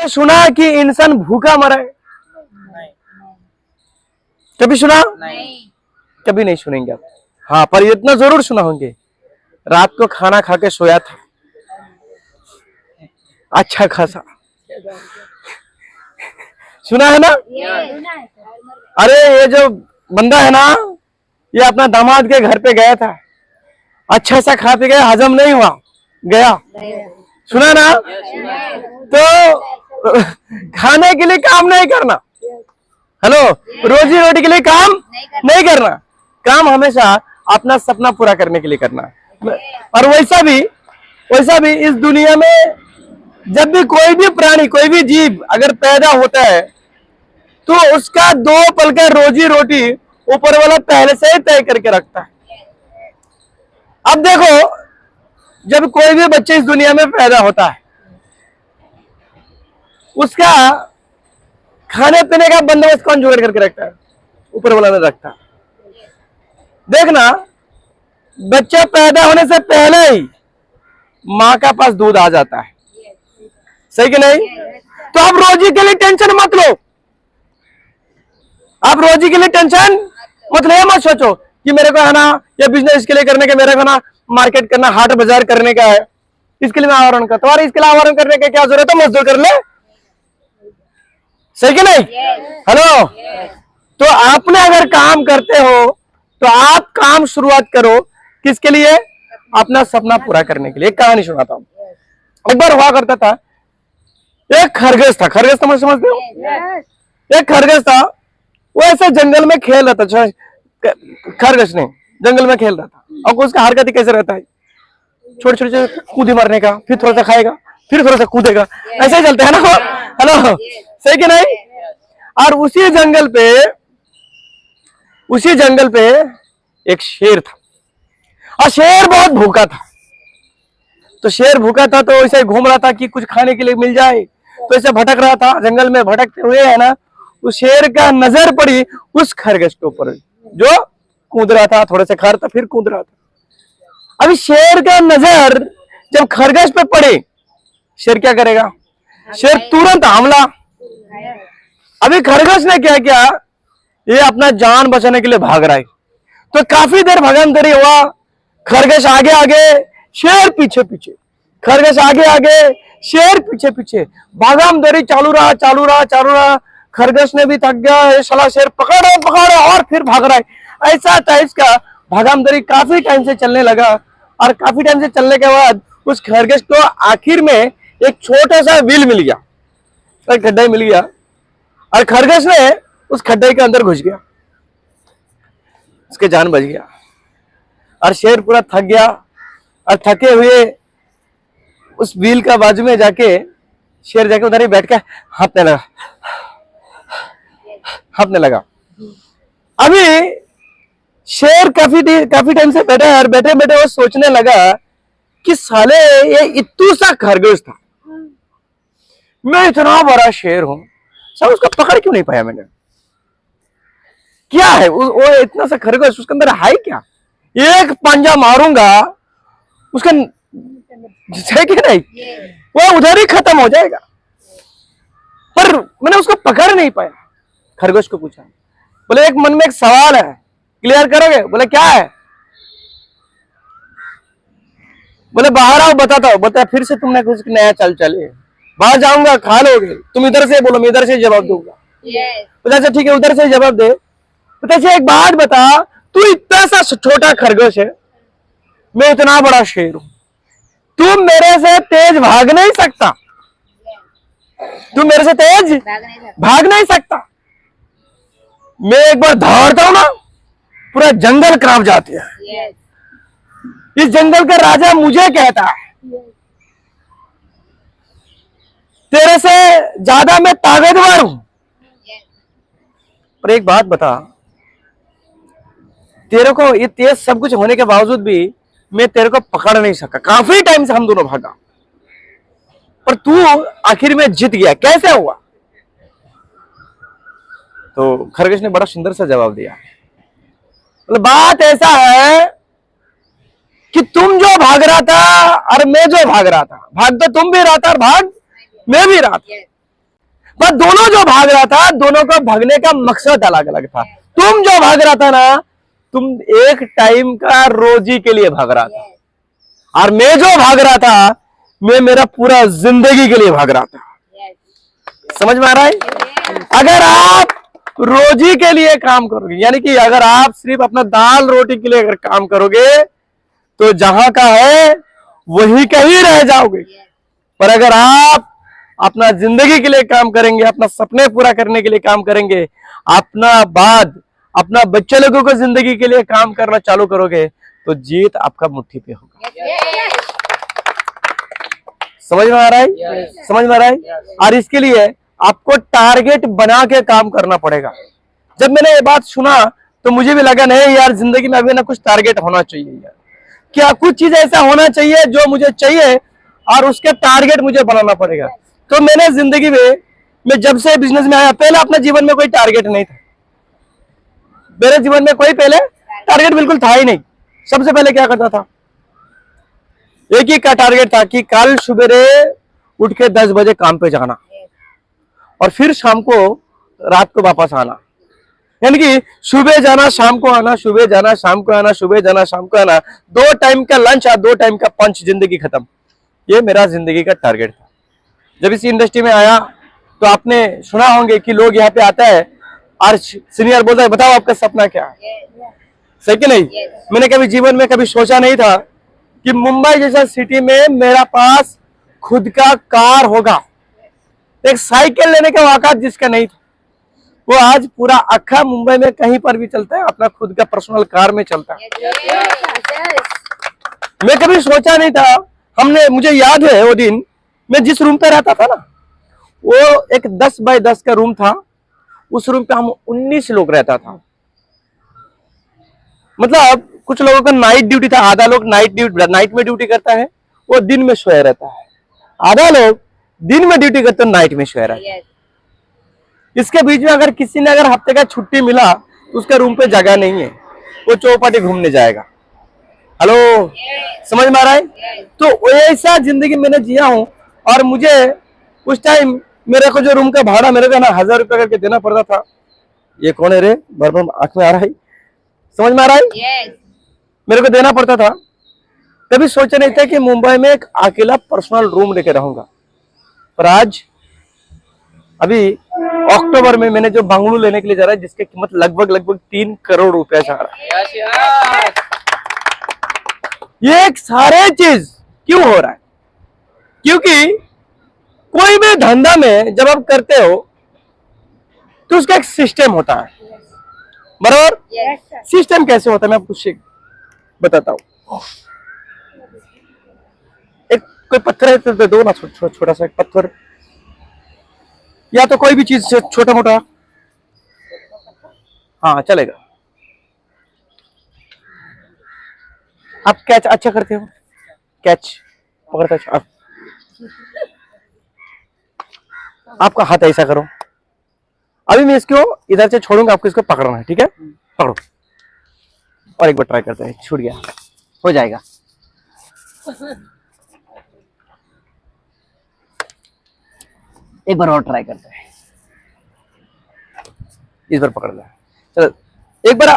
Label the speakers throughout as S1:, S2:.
S1: आपने सुना कि इंसान भूखा मरा है? कभी सुना?
S2: नहीं।
S1: कभी नहीं सुनेंगे आप। हाँ, पर इतना जरूर सुना होंगे, रात को खाना खा के सोया था अच्छा खासा। सुना है ना? अरे ये जो बंदा है ना, ये अपना दामाद के घर पे गया था, अच्छा सा खा पी गया, हजम नहीं हुआ, गया। सुना ना? तो खाने के लिए काम नहीं करना, हेलो, रोजी रोटी के लिए काम नहीं करना, काम हमेशा अपना सपना पूरा करने के लिए करना। और वैसा भी इस दुनिया में जब भी कोई भी प्राणी, कोई भी जीव अगर पैदा होता है तो उसका 2 पल का रोजी रोटी ऊपर वाला पहले से ही तय करके रखता है। अब देखो, जब कोई भी बच्चे इस दुनिया में पैदा होता है, उसका खाने पीने का बंदोबस्त कौन जुगाड़ करके रखता है? ऊपर वाला ने रखता है। देखना, बच्चा पैदा होने से पहले ही माँ का पास दूध आ जाता है, सही कि नहीं? तो आप रोजी के लिए टेंशन मत लो, आप रोजी के लिए टेंशन मत लो, मत सोचो कि मेरे को है ना ये बिजनेस के लिए करने के, मेरे को ना मार्केट करना, हाट बाजार करने का है, इसके लिए मैं आवरण करता हूँ। इसके लिए आवरण करने की क्या जरूरत है? मजदूर कर ले, सही कि नहीं? हेलो, तो आपने अगर काम करते हो तो आप काम शुरुआत करो किसके लिए? अपना सपना पूरा करने के लिए। एक कहानी सुनाता हूँ। एक बार हुआ करता था, एक खरगोश था। खरगोश तो समझते हो? एक खरगोश था, वो ऐसे जंगल में खेल रहा था। खरगोश ने जंगल में खेल रहा था, और उसका हरकत कैसे रहता है, छोटे छोटे कूदे मारने का, फिर थोड़ा सा खाएगा, फिर थोड़ा सा कूदेगा, ऐसे ही चलते है ना। हेलो, सही कि नहीं? और उसी जंगल पे एक शेर था, और शेर बहुत भूखा था। तो शेर भूखा था तो ऐसे घूम रहा था कि कुछ खाने के लिए मिल जाए, तो ऐसे भटक रहा था जंगल में। भटकते हुए है ना, उस शेर का नजर पड़ी उस खरगोश के ऊपर, जो कूद रहा था, थोड़े से खा रहा था, फिर कूद रहा था। अभी शेर का नजर जब खरगोश पे पड़े, शेर क्या करेगा? शेर तुरंत हमला। अभी खरगोश ने क्या किया, ये अपना जान बचाने के लिए भाग रहा है। तो काफी देर भगंदरी हुआ, खरगोश आगे आगे, शेर पीछे पीछे, खरगोश आगे आगे, शेर पीछे पीछे, भागम-दौड़ी चालू रहा। खरगोश ने भी थक गया, ये साला शेर पकड़ो और फिर भाग रहा है। ऐसा टाइप का भागम-दौड़ी काफी टाइम से चलने लगा। और काफी टाइम से चलने के बाद उस खरगोश को आखिर में एक छोटा सा व्हील मिल गया, एक खड्डा मिल गया, और खरगोश ने उस खड्डे के अंदर घुस गया, उसके जान बच गया। और शेर पूरा थक गया, और थके हुए उस व्हील का बाजू में जाके शेर जाके उधर ही बैठ के हाँफने लगा। अभी शेर काफी टाइम से बैठा है, और बैठे बैठे वो सोचने लगा कि साले ये इत्तू सा खरगोश था, मैं इतना बड़ा शेर हूं, सब उसको पकड़ क्यों नहीं पाया मैंने? क्या है वो इतना सा खरगोश, उसके अंदर है क्या? एक पंजा मारूंगा उसका, है कि नहीं, वो उधर ही खत्म हो जाएगा। पर मैंने उसको पकड़ नहीं पाया। खरगोश को पूछा, बोले एक मन में एक सवाल है, क्लियर करोगे? बोले क्या है? बोले बाहर आओ, बताता हूं। बताया, फिर से तुमने कुछ नया चले, बाहर जाऊंगा, खा लोगे, तुम इधर से बोलो, मैं इधर से जवाब दूंगा। बोले अच्छा ठीक है, उधर से जवाब दे। तो एक बात बता, तू इतना सा छोटा खरगोश है, मैं इतना बड़ा शेर हूं, तू मेरे से तेज भाग नहीं सकता, तू मेरे से तेज भाग नहीं सकता। मैं एक बार दौड़ता हूं ना, पूरा जंगल कांप जाती है। इस जंगल का राजा मुझे कहता है, तेरे से ज्यादा मैं ताकतवर हूं। पर एक बात बता, तेरे को ये तेज सब कुछ होने के बावजूद भी मैं तेरे को पकड़ नहीं सका। काफी टाइम से हम दोनों भागा, पर तू आखिर में जीत गया, कैसे हुआ? तो खरगोश ने बड़ा सुंदर सा जवाब दिया, मतलब बात ऐसा है कि तुम जो भाग रहा था और मैं जो भाग रहा था, भाग तो तुम भी रहा था और भाग मैं भी रहा था, बस दोनों जो भाग रहा था, दोनों को भागने का मकसद अलग अलग था। तुम जो भाग रहा था ना, तुम एक टाइम का रोजी के लिए भाग रहा था, और मैं जो भाग रहा था, मैं मेरा पूरा जिंदगी के लिए भाग रहा था। समझ में आ रहा है? अगर आप रोजी के लिए काम करोगे, यानी कि अगर आप सिर्फ अपना दाल रोटी के लिए अगर काम करोगे, तो जहां का है वही का ही रह जाओगे। पर अगर आप अपना जिंदगी के लिए काम करेंगे, अपना सपने पूरा करने के लिए काम करेंगे, अपना बच्चे लोगों को जिंदगी के लिए काम करना चालू करोगे, तो जीत आपका मुट्ठी पे होगा। समझ में आ रहा है? समझ में आ रहा है? और इसके लिए आपको टारगेट बना के काम करना पड़ेगा। जब मैंने ये बात सुना तो मुझे भी लगा नहीं यार, जिंदगी में अभी ना कुछ टारगेट होना चाहिए यार, क्या कुछ चीज ऐसा होना चाहिए जो मुझे चाहिए और उसके टारगेट मुझे बनाना पड़ेगा। तो मैंने जिंदगी में, मैं जब से बिजनेस में आया, पहले अपने जीवन में कोई टारगेट नहीं था। मेरे जीवन में कोई पहले टारगेट बिल्कुल था ही नहीं। सबसे पहले क्या करता था, एक ही का टारगेट था कि कल सुबह उठ के 10 बजे काम पे जाना और फिर शाम को रात को वापस आना। यानी कि सुबह जाना शाम को आना, सुबह जाना शाम को आना, सुबह जाना शाम को आना, 2 टाइम का लंच और 2 टाइम का पंच, जिंदगी खत्म। ये मेरा जिंदगी का टारगेट था। जब इस इंडस्ट्री में आया तो आपने सुना होंगे कि लोग यहाँ पे आता है और सीनियर बोलता है बताओ आपका सपना क्या है, सही कि नहीं? मैंने कभी जीवन में कभी सोचा नहीं था कि मुंबई जैसा सिटी में मेरा पास खुद का कार होगा। एक साइकिल लेने का औकात जिसका नहीं था, वो आज पूरा अखा मुंबई में कहीं पर भी चलता है, अपना खुद का पर्सनल कार में चलता है। मैं कभी सोचा नहीं था। मुझे याद है वो दिन, मैं जिस रूम पे रहता था ना, वो एक 10 बाय 10 का रूम था। उस रूम पे हम 19 लोग रहता था। मतलब कुछ लोगों का नाइट ड्यूटी था, आधा लोग नाइट में ड्यूटी करता है, वो दिन में सोया रहता है। आधा लोग दिन में ड्यूटी करते, नाइट में सोया रहता है। इसके बीच में अगर किसी ने अगर हफ्ते का छुट्टी मिला तो उसके रूम पे जगह नहीं है, वो चौपाटी घूमने जाएगा। हेलो, समझ में आ रहा है? तो ऐसा जिंदगी मैंने जिया हूं। और मुझे उस टाइम मेरे को जो रूम का भाड़ा मेरे को ना 1000 रुपया करके देना पड़ता था। ये कौन है रे, बार आंख में आ रहा है? समझ में आ रहा है? मेरे को देना पड़ता था। कभी सोचा नहीं था कि मुंबई में एक अकेला पर्सनल रूम लेके रहूंगा। पर आज अभी अक्टूबर में मैंने जो बंगलू लेने के लिए जा रहा है, जिसकी कीमत लगभग 3 करोड़ रुपया जा रहा है। ये एक सारे चीज क्यों हो रहा है? क्योंकि कोई भी धंधा में जब आप करते हो तो उसका एक सिस्टम होता है, बराबर? सिस्टम कैसे होता है मैं आपको बताता हूं। एक कोई पत्थर है तो दो ना, छोटा सा एक पत्थर, या तो कोई भी चीज से छोटा मोटा, हाँ चलेगा। आप कैच अच्छा करते हो, कैच पकड़ता है। आपका हाथ ऐसा करो। अभी मैं इसको इधर से छोड़ूंगा, आपको इसको पकड़ना है, ठीक है? पकड़ो और एक बार ट्राई करते हैं। छूट गया, हो जाएगा। एक बार और ट्राई करते हैं। इस बार पकड़ लिया। चलो एक बार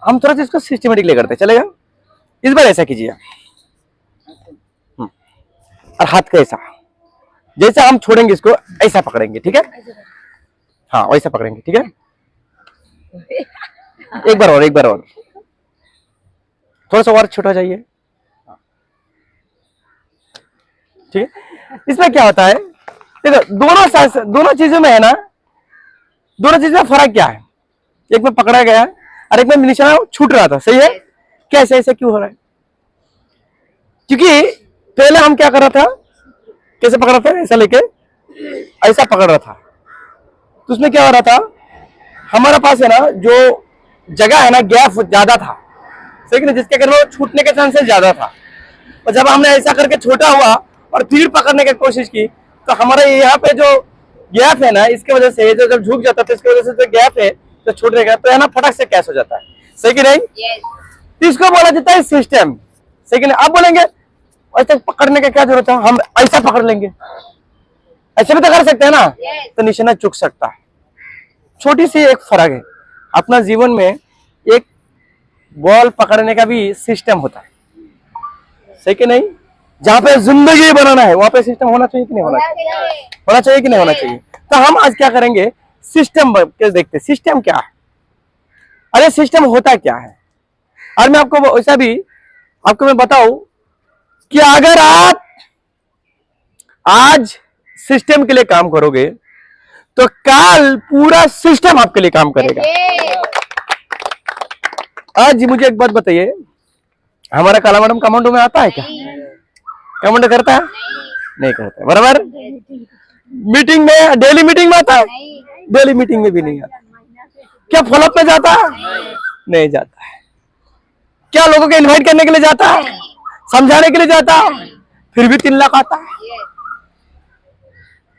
S1: हम थोड़ा सा इसको सिस्टमेटिकली करते हैं, चलेगा? इस बार ऐसा कीजिए और हाथ का ऐसा, जैसे हम छोड़ेंगे इसको ऐसा पकड़ेंगे, ठीक है? हाँ वैसा पकड़ेंगे, ठीक है? एक बार और थोड़ा सा और छोटा चाहिए, ठीक है? इसमें क्या होता है, देखो दोनों चीजों में है ना, दोनों चीजों में फर्क क्या है? एक में पकड़ा गया है और एक में निशाना छूट रहा था, सही है? कैसे ऐसे क्यों हो रहा है? क्योंकि पहले हम क्या कर रहा था, कैसे पकड़ रहा था, ऐसा लेके ऐसा पकड़ रहा था, तो उसमें क्या हो रहा था, हमारे पास है ना जो जगह है ना, गैप ज्यादा था, सही कि नहीं? जिसके कारण वो छूटने के चांसेस ज्यादा था। और जब हमने ऐसा करके छोटा हुआ और फिर पकड़ने की कोशिश की, तो हमारे यहाँ पे जो गैप है ना, इसके वजह से जो जब झुक जाता है, तो इसकी वजह से जो गैप है तो छूट रहेगा, तो है ना फटक से कैश हो जाता है, सही कि नहीं? तो इसको बोला जाता है सिस्टम, सही कि नहीं? आप बोलेंगे ऐसे पकड़ने का क्या जरूरत है, हम ऐसा पकड़ लेंगे, ऐसे भी तो कर सकते हैं ना, तो निशाना चुक सकता है। छोटी सी एक फर्क है, अपना जीवन में एक बॉल पकड़ने का भी सिस्टम होता है, सही कि नहीं? जहाँ पे जिंदगी बनाना है वहां पे सिस्टम होना चाहिए कि नहीं होना चाहिए? होना चाहिए कि नहीं होना चाहिए? तो हम आज क्या करेंगे, सिस्टम के देखते, सिस्टम क्या है, अरे सिस्टम होता क्या है। और मैं आपको वैसा भी आपको मैं बताऊं कि अगर आप आज सिस्टम के लिए काम करोगे तो कल पूरा सिस्टम आपके लिए काम करेगा। आज मुझे एक बात बताइए, हमारा काला मैडम कमांडो में आता है क्या? कमांडो करता है? नहीं करता है, बराबर। मीटिंग में, डेली मीटिंग में आता है? डेली मीटिंग में भी नहीं आता। क्या फॉलोअप में जाता है? नहीं जाता है। क्या लोगों को इनवाइट करने के लिए जाता है? समझाने के लिए जाता है? फिर भी 3 लाख आता है।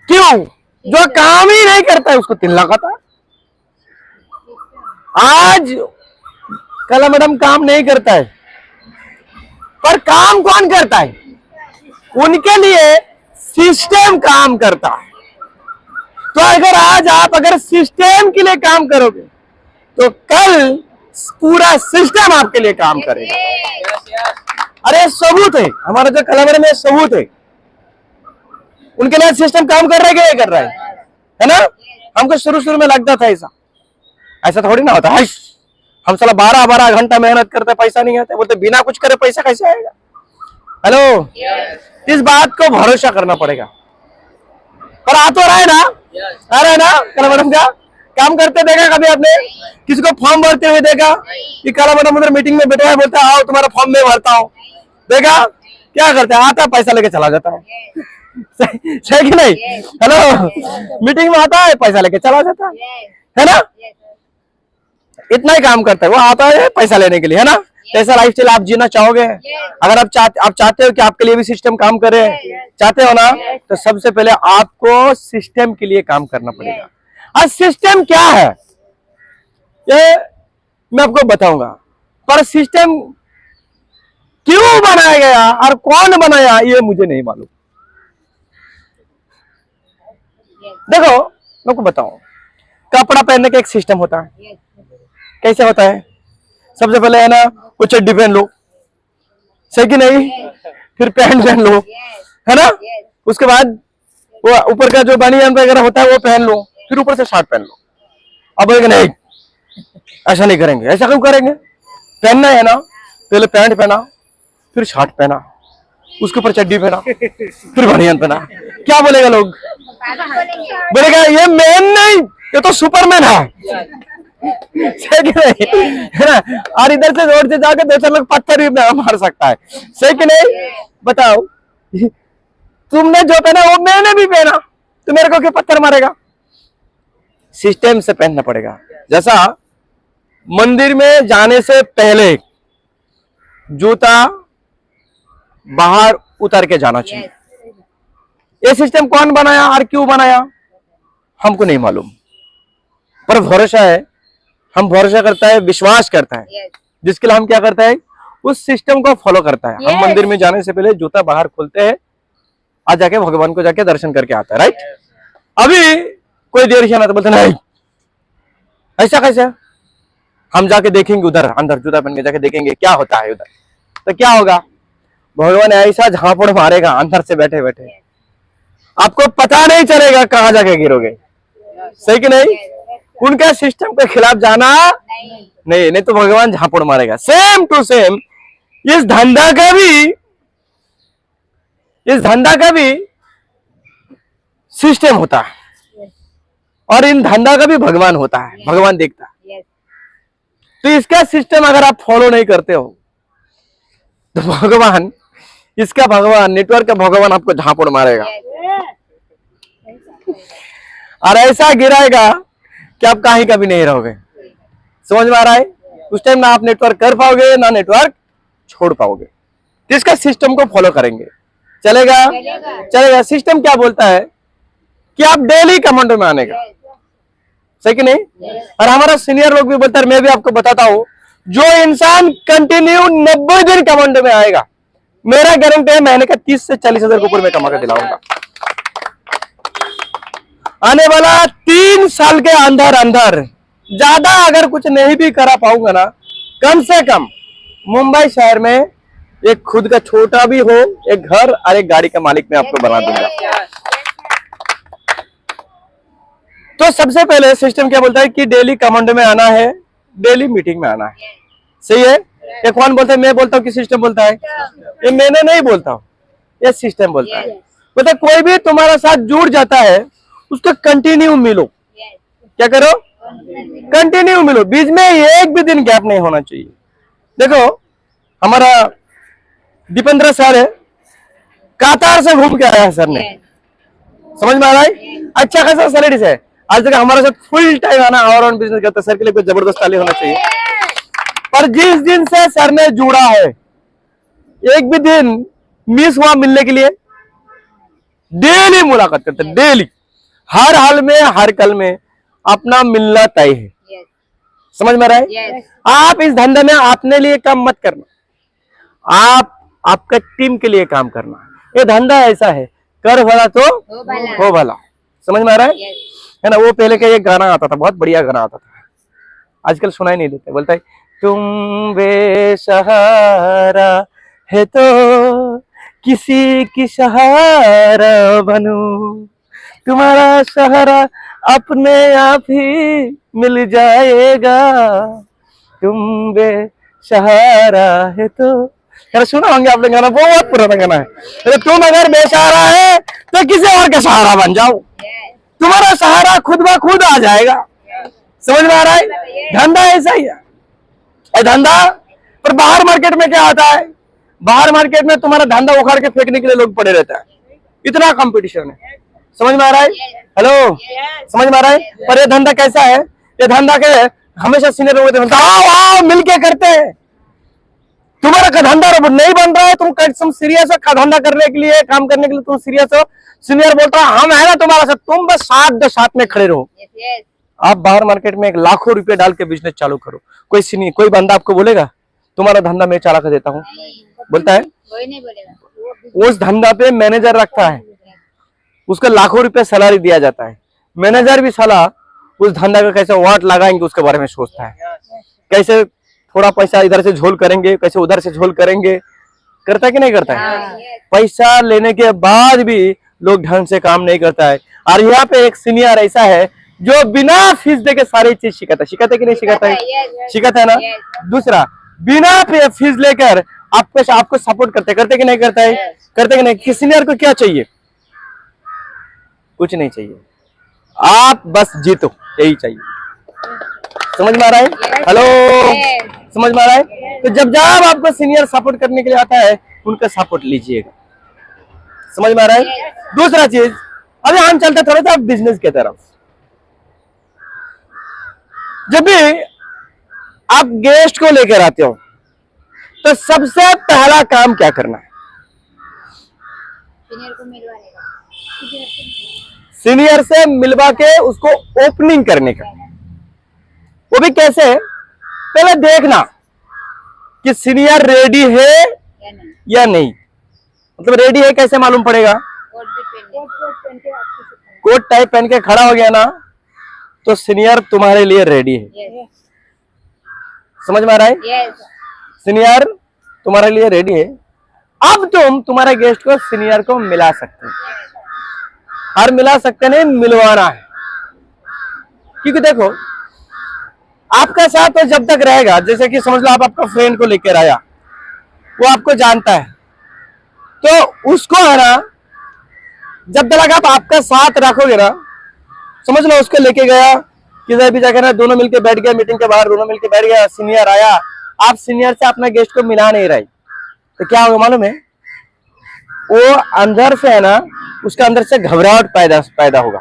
S1: क्यों? जो काम ही नहीं करता है उसको 3 लाख आता है। आज काला मैडम काम नहीं करता है, पर काम कौन करता है? उनके लिए सिस्टम काम करता है। तो अगर आज आप अगर सिस्टम के लिए काम करोगे तो कल पूरा सिस्टम आपके लिए काम करेगा। अरे सबूत है, हमारा जो कलावर में सबूत है, उनके लिए सिस्टम काम कर रहा है कि नहीं कर रहा है ना? हमको शुरू में लगता था ऐसा, ऐसा थोड़ी ना होता है। हम साला 12-12 घंटा मेहनत करते, पैसा नहीं आता, बोलते बिना कुछ करे पैसा कैसे आएगा? हेलो, इस बात को भरोसा करना पड़ेगा। पर आ तो रहा है ना, आ रहा है ना? काला मैडम का काम करते देखा कभी आपने? किसी को फॉर्म भरते हुए देखा कि काला मैडम उधर मीटिंग में बैठा है, बोलता है आओ तुम्हारा फॉर्म में भरता हूँ? देखा? क्या करते हैं, आता पैसा लेके चला जाता है, सही कि नहीं? हेलो, मीटिंग में आता है पैसा लेके चला जाता है ना? इतना ही काम करता है वो, आता है पैसा लेने के लिए, है ना? कैसा लाइफस्टाइल आप जीना चाहोगे? अगर आप चाहते हो कि आपके लिए भी सिस्टम काम करे, चाहते हो ना, तो सबसे पहले आपको सिस्टम के लिए काम करना पड़ेगा। आज सिस्टम क्या है ये मैं आपको बताऊंगा, पर सिस्टम क्यों बनाया गया और कौन बनाया ये मुझे नहीं मालूम। देखो मैं आपको बताऊं, कपड़ा पहनने का एक सिस्टम होता है। कैसे होता है? सबसे पहले है ना, वो चड्डी पहन लो, सही कि नहीं? फिर पैंट पहन लो, है ना? उसके बाद वो ऊपर का जो बनियान वगैरह होता है वो पहन लो, फिर ऊपर से शर्ट पहन लो। अब बोलेंगे नहीं ऐसा नहीं करेंगे, ऐसा क्यों करेंगे? पहनना है ना, पहले पैंट पहना, फिर शर्ट पहना, उसके ऊपर चड्डी पहना, फिर बनियान पहना। क्या बोलेगा लोग? बोलेगा ये मैन नहीं, ये तो सुपरमैन है, सही कि नहीं? है ना? और इधर से रोड से जाकर 2-4 लोग पत्थर भी मार सकता है, सही कि नहीं? बताओ, तुमने जो पहना वो मैंने भी पहना, तो मेरे को क्यों पत्थर मारेगा? सिस्टम से पहनना पड़ेगा। जैसा मंदिर में जाने से पहले जूता बाहर उतार के जाना चाहिए। ये सिस्टम कौन बनाया और क्यों बनाया हमको नहीं मालूम, पर भरोसा है, हम भरोसा करता है, विश्वास करता है, जिसके लिए हम क्या करता है, उस सिस्टम को फॉलो करता है। हम मंदिर में जाने से पहले जूता बाहर खोलते हैं, आज जाके भगवान को जाके दर्शन करके आता है, राइट? अभी कोई देर से ना तो बोलते नहीं ऐसा कैसे, हम जाके देखेंगे उधर अंदर, जूता पहन के जाके देखेंगे क्या होता है उधर, तो क्या होगा? भगवान ऐसा झापड़ मारेगा अंदर से बैठे बैठे, आपको पता नहीं चलेगा कहां जाके गिरोगे, सही कि नहीं? उनका सिस्टम के खिलाफ जाना नहीं तो भगवान झापड़ मारेगा। सेम टू सेम इस धंधा का भी सिस्टम होता है, और इन धंधा का भी भगवान होता है, भगवान देखता है। तो इसका सिस्टम अगर आप फॉलो नहीं करते हो तो भगवान, इसका भगवान, नेटवर्क का भगवान आपको झापड़ मारेगा और ऐसा गिराएगा कि आप कहीं का भी नहीं रहोगे। समझ में आ रहा है? उस टाइम ना आप नेटवर्क कर पाओगे ना नेटवर्क छोड़ पाओगे। इसका सिस्टम को फॉलो करेंगे, चलेगा। सिस्टम क्या बोलता है कि आप डेली कमांडो में आने का, सही कि नहीं? और हमारा सीनियर लोग भी बोलता है, मैं भी आपको बताता हूं, जो इंसान कंटिन्यू 90 दिन कमांडो में आएगा, मेरा गारंटी है महीने का 30 से 40 हजार के ऊपर में कमा कर दिलाऊंगा। आने वाला 3 साल के अंदर अंदर ज्यादा अगर कुछ नहीं भी करा पाऊंगा ना, कम से कम मुंबई शहर में एक खुद का छोटा भी हो एक घर और एक गाड़ी का मालिक मैं आपको बना दूंगा। तो सबसे पहले सिस्टम क्या बोलता है कि डेली कमांडो में आना है, डेली मीटिंग में आना है। सही है? ये कौन बोलता है? मैं बोलता हूँ कि सिस्टम बोलता है? ये मैंने नहीं बोलता हूँ, ये सिस्टम बोलता है। मतलब कोई भी तुम्हारा साथ जुड़ जाता है उसको कंटिन्यू मिलो। क्या करो? कंटिन्यू मिलो, बीच में एक भी दिन गैप नहीं होना चाहिए। देखो हमारा दीपेंद्र सर है, कतार से घूम के आया है सर ने, समझ में आ रहा है? अच्छा खासा सैलरी है, आज तक हमारे साथ फुल टाइम आना और ऑन बिजनेस करता है। सर के लिए कोई जबरदस्त ताली होना चाहिए। पर जिस दिन से सर ने जुड़ा है, एक भी दिन मिस हुआ मिलने के लिए, डेली मुलाकात करते हैं, डेली, हर हाल में हर कल में अपना मिलना तय है। समझ में रहा है? आप इस धंधे में अपने लिए काम मत करना, आप आपका टीम के लिए काम करना। ये धंधा ऐसा है, कर भला तो हो भला। समझ में आ रहा है ना? वो पहले का एक गाना आता था, बहुत बढ़िया गाना आता था, आजकल सुनाई नहीं देते। बोलता है तुम बेसहारा है तो किसी की सहारा बनूं, तुम्हारा सहारा अपने आप ही मिल जाएगा, तुम बेसहारा है तो। यार सुना होंगे आपने गाना, बहुत पुराना गाना है। तो तुम अगर बेसहारा है तो किसी और का सहारा बन जाओ, तुम्हारा सहारा खुद ब खुद आ जाएगा। समझ में आ रहा है? धंधा ऐसा ही है, धंधा। पर बाहर मार्केट में क्या आता है? बाहर मार्केट में तुम्हारा धंधा उखाड़ के फेंकने के लिए लोग पड़े रहता है, इतना कंपटीशन है। समझ में आ रहा है? हेलो, समझ में आ रहा है? पर ये धंधा कैसा है? ये धंधा के हमेशा सीनियर लोग आओ मिलके करते हैं। तुम्हारा का धंधा नहीं बन रहा है, तुम सीरियस हो धंधा करने के लिए, काम करने के लिए तुम सीरियस हो, सीनियर बोलता है हम है ना तुम्हारा साथ, तुम बस साथ में खड़े रहो। आप बाहर मार्केट में 1 लाखों रुपए डाल के बिजनेस चालू करो, कोई बंदा आपको बोलेगा तुम्हारा धंधा मैं चला कर देता हूँ? बोलता है? कोई नहीं बोलेगा। उस धंधा पे मैनेजर रखता है, उसका लाखों रुपए सैलरी दिया जाता है, मैनेजर भी साला उस धंधा का कैसे वाट लगाएंगे उसके बारे में सोचता है, कैसे थोड़ा पैसा इधर से झोल करेंगे, कैसे उधर से झोल करेंगे। करता है कि नहीं करता है? पैसा लेने के बाद भी लोग ढंग से काम नहीं करता है। और यहाँ पे एक सीनियर ऐसा है जो बिना फीस दे के सारी चीज सिखाता है कि नहीं सिखाता है? सिखाता है ना। दूसरा, बिना फीस लेकर आपको सपोर्ट करते कि नहीं करता है? करते कि नहीं? किस सीनियर को क्या चाहिए? कुछ नहीं चाहिए, आप बस जीतो, यही चाहिए। समझ में आ रहा है? हेलो, समझ में आ रहा है? तो जब आपको सीनियर सपोर्ट करने के लिए आता है, उनका सपोर्ट लीजिएगा। समझ में आ रहा है? दूसरा चीज, अभी हम चलते थोड़ा सा बिजनेस की तरफ। जब भी आप गेस्ट को लेकर आते हो तो सबसे पहला काम क्या करना है? सीनियर को मिलवाने का, सीनियर से मिलवा के उसको ओपनिंग करने का। वो भी कैसे? पहले देखना कि सीनियर रेडी है या नहीं। मतलब रेडी है कैसे मालूम पड़ेगा? कोट टाइप पहन के खड़ा हो गया ना, तो सीनियर तुम्हारे लिए रेडी है। समझ में आ रहा है? सीनियर तुम्हारे लिए रेडी है। अब तुम तुम्हारे गेस्ट को सीनियर को मिला सकते हो, और मिला सकते नहीं, मिलवाना है। क्योंकि देखो, आपका साथ तो जब तक रहेगा, जैसे कि समझ लो आप आपका फ्रेंड को लेकर आया, वो आपको जानता है, तो उसको है ना, जब तक आप आपका साथ रखोगे ना, समझ लो उसको लेके गया किधर भी जाकर ना, दोनों मिलके बैठ गया, मीटिंग के बाहर दोनों मिलके बैठ गया, सीनियर आया, आप सीनियर से अपना गेस्ट को मिला नहीं रहे, तो क्या होगा मालूम है? वो अंदर से है ना, उसके अंदर से घबराहट पैदा होगा।